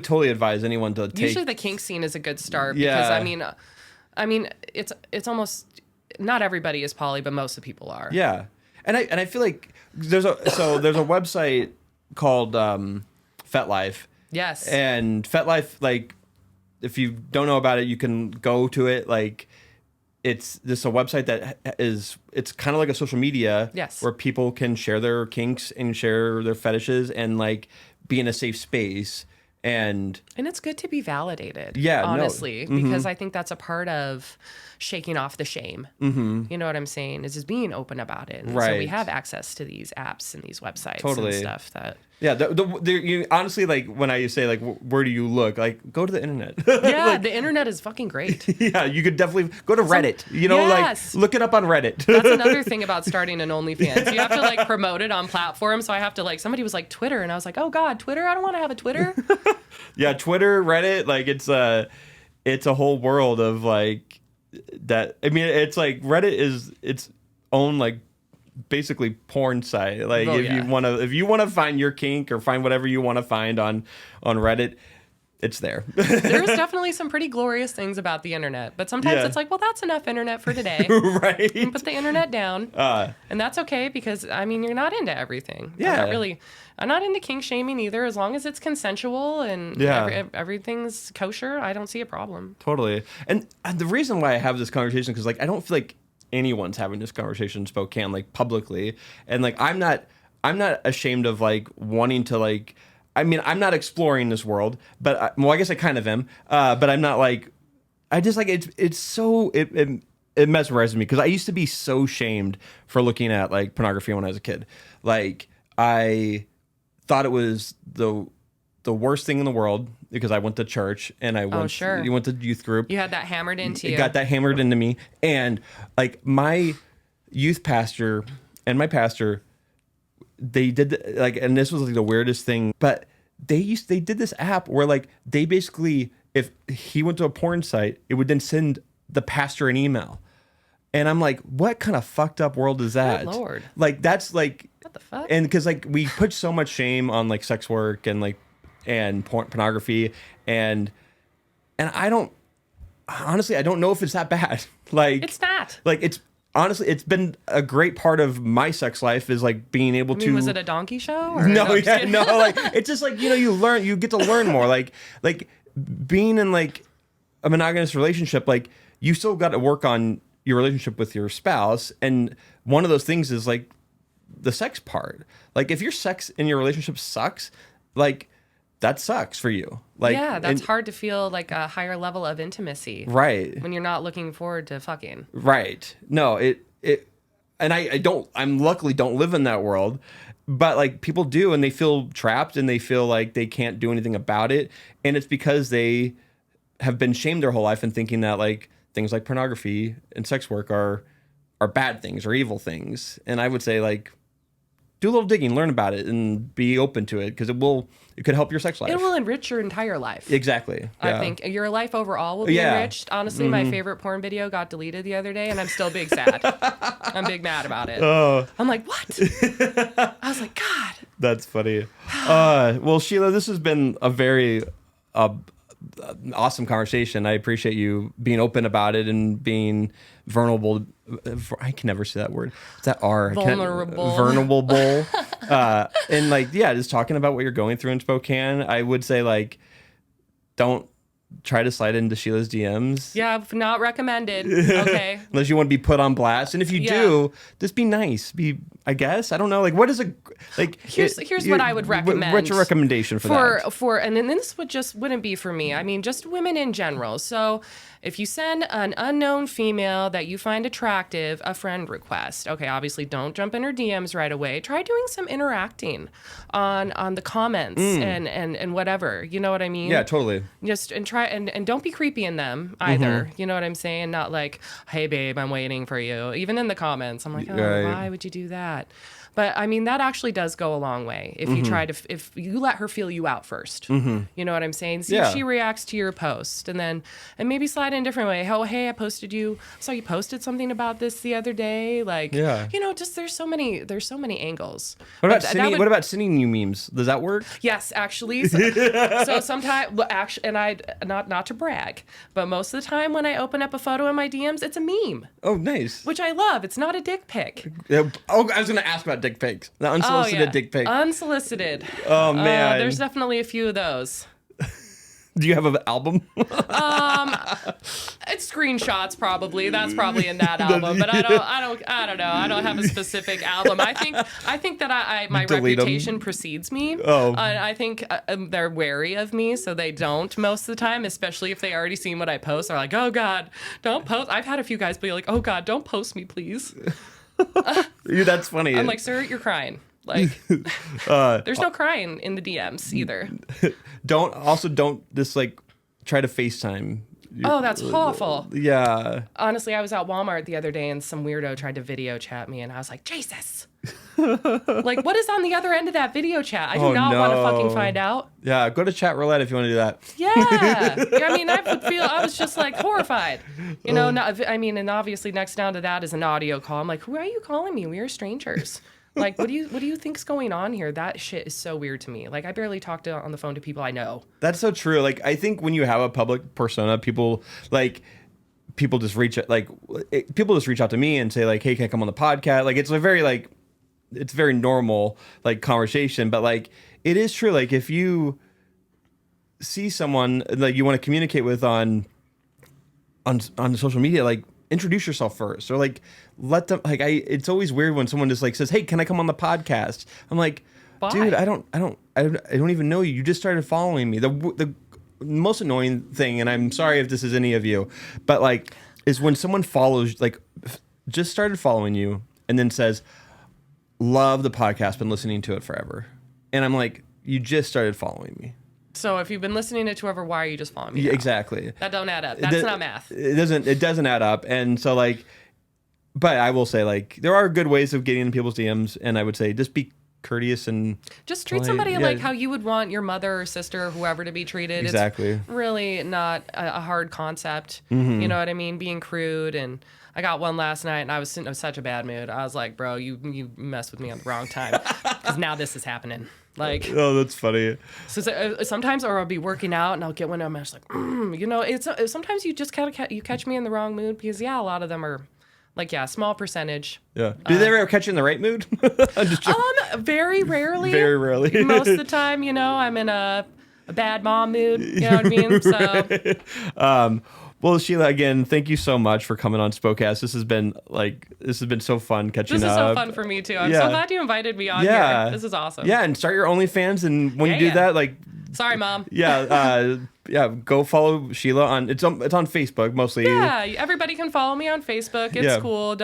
totally advise anyone to take. Usually the kink scene is a good start Yeah. because I mean it's almost not everybody is poly, but most of the people are. Yeah. And I feel like there's a website called FetLife. Yes. And FetLife, like, if you don't know about it, you can go to it. Like, it's just a website that it's kind of like a social media. Yes. Where people can share their kinks and share their fetishes and like be in a safe space. And it's good to be validated. Yeah, no. honestly, because I think that's a part of shaking off the shame. You know what I'm saying? Is just being open about it. And so we Right. have access to these apps and these websites Totally. and stuff that. yeah, you honestly, like, when I say like where do you look, like, go to the internet. Yeah, the internet is fucking great. Yeah, you could definitely go to Reddit. You know, Yes. like, look it up on Reddit. That's another thing about starting an OnlyFans. You have to like promote it on platforms. So I have to like, somebody was like Twitter, and I was like, oh God, Twitter? I don't want to have a Twitter. Yeah, Twitter, Reddit, like, it's a whole world of like that. I mean, it's like Reddit is its own like basically porn site. Like, Oh, if yeah. you want to find your kink or find whatever you want to find on Reddit, it's there. There's definitely some pretty glorious things about the internet, but sometimes Yeah. it's like, well, that's enough internet for today. Right. Put the internet down, and that's okay because I mean you're not into everything. Yeah. I'm not into kink shaming either. As long as it's consensual and Yeah. everything's kosher, I don't see a problem. Totally. And the reason why I have this conversation, because like I don't feel like anyone's having this conversation in Spokane, like, publicly, and like I'm not ashamed of like wanting to, like, I mean, I'm not exploring this world, but well, I guess I kind of am, but I'm not like, I just like it's so it mesmerizes me because I used to be so shamed for looking at like pornography when I was a kid. Like, I thought it was the worst thing in the world because I went to church and I went sure. you went to youth group. You had that hammered into you. Got that hammered into me. And like my youth pastor and my pastor, they did like, and this was like the weirdest thing, but they did this app where like they basically, if he went to a porn site, it would then send the pastor an email. And I'm like, what kind of fucked up world is that? Good Lord. Like, that's like, What the fuck? and because like we put so much shame on like sex work and like pornography and I don't know if it's that bad. Like, It's not. like, it's honestly, it's been a great part of my sex life is like being able I mean, to. was it a donkey show? Or No, I'm just yeah, kidding. no, like, it's just like, you get to learn more. Like being in like a monogamous relationship, like you still got to work on your relationship with your spouse, and one of those things is like the sex part. Like, if your sex in your relationship sucks, like, that sucks for you. Like, Yeah, that's and- hard to feel like a higher level of intimacy right, when you're not looking forward to fucking. right. No, it, and I'm luckily don't live in that world, but like people do, and they feel trapped and they feel like they can't do anything about it, and it's because they have been shamed their whole life and thinking that like things like pornography and sex work are bad things or evil things. And I would say, like, do a little digging, learn about it, and be open to it, because it could help your sex life. It will enrich your entire life. Exactly. I Yeah. think your life overall will be Yeah. enriched. Honestly, my favorite porn video got deleted the other day, and I'm still big sad. I'm big mad about it. I'm like, what? I was like, God. That's funny. Well, Sheila, this has been a very awesome conversation. I appreciate you being open about it and being vulnerable. I can never say that word. It's that R. Vulnerable. Vulnerable. And like, yeah, just talking about what you're going through in Spokane. I would say like, don't try to slide into Sheila's DMs. Yeah, not recommended. Okay. Unless you want to be put on blast. And if you do, just be nice. I guess. I don't know. Like, what is here's what I would recommend. What's your recommendation for that? And then this wouldn't be for me. I mean, just women in general. So if you send an unknown female that you find attractive a friend request, okay, obviously don't jump in her DMs right away. Try doing some interacting on the comments and whatever. You know what I mean? Yeah, totally. Just and try and don't be creepy in them either. You know what I'm saying? Not like, hey babe, I'm waiting for you. Even in the comments, I'm like, oh, why would you do that? But I mean, that actually does go a long way if you try to, if you let her feel you out first. You know what I'm saying? See if she reacts to your post, and maybe slide in a different way. Oh, hey, I saw you posted something about this the other day. Like, you know, just there's so many angles. What about sending you memes? Does that work? Yes, actually. So sometimes, and I not to brag, but most of the time when I open up a photo in my DMs, it's a meme. Oh, nice. Which I love. It's not a dick pic. Oh, I was going to ask about dick pics. The unsolicited dick pic. Unsolicited. Oh, man. There's definitely a few of those. Do you have an album? It's screenshots probably. That's probably in that album, but I don't know. I don't have a specific album. I think that my reputation precedes me. Oh. I think they're wary of me, so they don't most of the time, especially if they already seen what I post. They're like, "Oh God, don't post." I've had a few guys be like, "Oh God, don't post me, please." That's funny. I'm like, "Sir, you're crying." Like, there's no crying in the DMs either. Don't just like try to FaceTime. Oh, that's awful. Yeah. Honestly, I was at Walmart the other day and some weirdo tried to video chat me and I was like, Jesus. Like, what is on the other end of that video chat? I do not want to fucking find out. Yeah, go to chat roulette if you want to do that. Yeah. I mean, I was just like horrified. You know, and obviously next down to that is an audio call. I'm like, who are you calling me? We are strangers. Like, what do you think's going on here? That shit is so weird to me. Like, I barely talk on the phone to people I know. That's so true. Like, I think when you have a public persona, people just reach out to me and say like, hey, can I come on the podcast? Like, it's a very it's very normal like conversation, but like it is true. Like, if you see someone like you want to communicate with on social media, like introduce yourself first, or like let them it's always weird when someone just like says, hey, can I come on the podcast? I'm like, why? Dude, I don't even know you. You just started following me. The most annoying thing, and I'm sorry if this is any of you, but like, is when someone follows, like, just started following you and then says, love the podcast, been listening to it forever. And I'm like, you just started following me. So if you've been listening to whoever, why are you just following me? Yeah, exactly. That don't add up. That's not math. It doesn't add up. And so like, but I will say, like, there are good ways of getting in people's DMs, and I would say just be courteous and just treat somebody like how you would want your mother or sister or whoever to be treated. Exactly. It's really not a hard concept. You know what I mean? Being crude. And I got one last night and I was sitting in such a bad mood. I was like, bro, you messed with me on the wrong time, because now this is happening. Like, oh, that's funny. So sometimes, or I'll be working out and I'll get one of them and I'm just like, you know, it's sometimes you just kind of you catch me in the wrong mood, because a lot of them are like, small percentage. Yeah. Do they ever catch you in the right mood? Very rarely. Very rarely. Most of the time, you know, I'm in a bad mom mood. You know what I mean? So. Well, Sheila, again, thank you so much for coming on Spokast. This has been so fun catching up. This is so fun for me too. I'm so glad you invited me on here. This is awesome. Yeah, and start your OnlyFans, and when you do that, like, sorry, Mom. Yeah, go follow Sheila on it's on Facebook mostly. Yeah, everybody can follow me on Facebook. It's cool.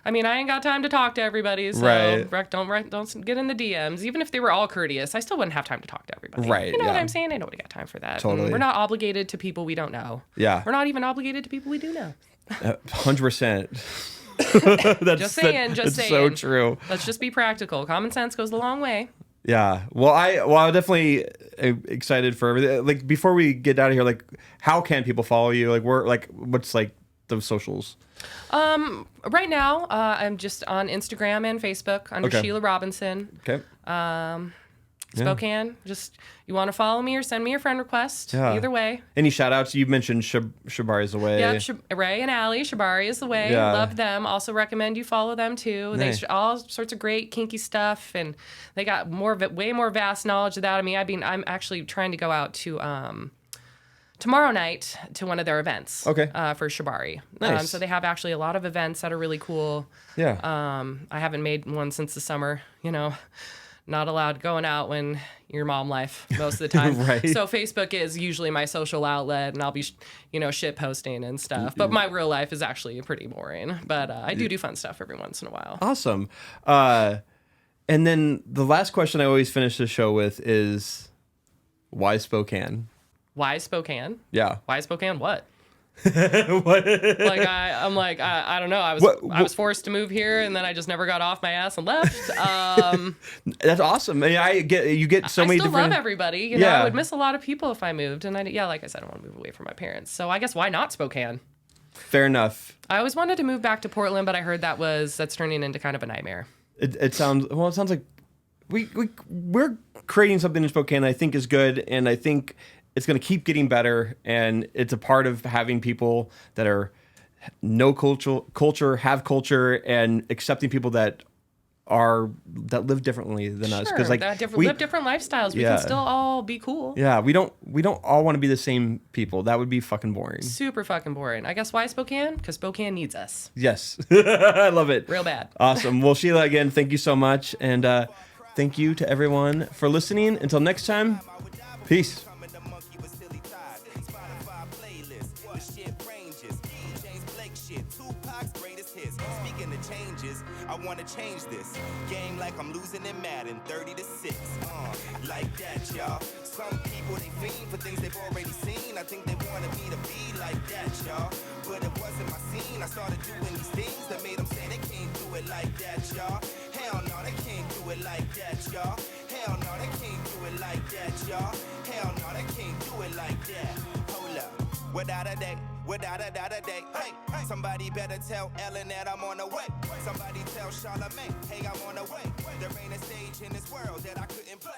I ain't got time to talk to everybody, so don't get in the DMs. Even if they were all courteous, I still wouldn't have time to talk to everybody. Right. You know what I'm saying? I don't got time for that. Totally. And we're not obligated to people we don't know. Yeah. We're not even obligated to people we do know. 100%. Just saying. That's so true. Let's just be practical. Common sense goes a long way. Yeah. Well, I'm definitely excited for everything. Like, before we get out of here, like, how can people follow you? Like, what's like the socials? Right now, I'm just on Instagram and Facebook under Sheila Robinson. Okay. Spokane. Just, you want to follow me or send me a friend request. Either way. Any shout outs? You mentioned Shabari is the way. Yeah, Ray and Allie, Shabari is the way. Yeah. Love them. Also recommend you follow them too. Nice. They all sorts of great kinky stuff, and they got way more vast knowledge of that. I mean, I'm actually trying to go out to tomorrow night to one of their events. Okay. For Shabari. Nice. So they have actually a lot of events that are really cool. Yeah. I haven't made one since the summer. Not allowed going out when your mom life most of the time. Right. So Facebook is usually my social outlet, and I'll be, shit posting and stuff. But my real life is actually pretty boring. But I do fun stuff every once in a while. Awesome. And then the last question I always finish the show with is, why Spokane? Why Spokane? Yeah. Why Spokane? What? What? I don't know. I was forced to move here, and then I just never got off my ass and left. That's awesome. I mean, you get so I many still different. love everybody. Yeah. I would miss a lot of people if I moved, and like I said, I don't want to move away from my parents. So I guess why not Spokane? Fair enough. I always wanted to move back to Portland, but I heard that's turning into kind of a nightmare. It sounds like we're creating something in Spokane that I think is good, and I think it's going to keep getting better, and it's a part of having people that are no culture, have culture, and accepting people that live differently than us. Because live different lifestyles. We can still all be cool. Yeah, we don't all want to be the same people. That would be fucking boring. Super fucking boring. I guess why Spokane? Because Spokane needs us. Yes, I love it. Real bad. Awesome. Well, Sheila, again, thank you so much, and thank you to everyone for listening. Until next time, peace. I wanna change this game like I'm losing in Madden 30-6. Like that, y'all. Some people they fiend for things they've already seen. I think they wanted me to be like that, y'all. But it wasn't my scene. I started doing these things that made them say they can't do it like that, y'all. Hell no, they can't do it like that, y'all. Hell no, they can't do it like that, y'all. Hell no, they can't do it like that. Hold up. Without a day. Hey, somebody better tell Ellen that I'm on the way. Somebody tell Charlamagne, hey, I'm on the way. There ain't a stage in this world that I couldn't play.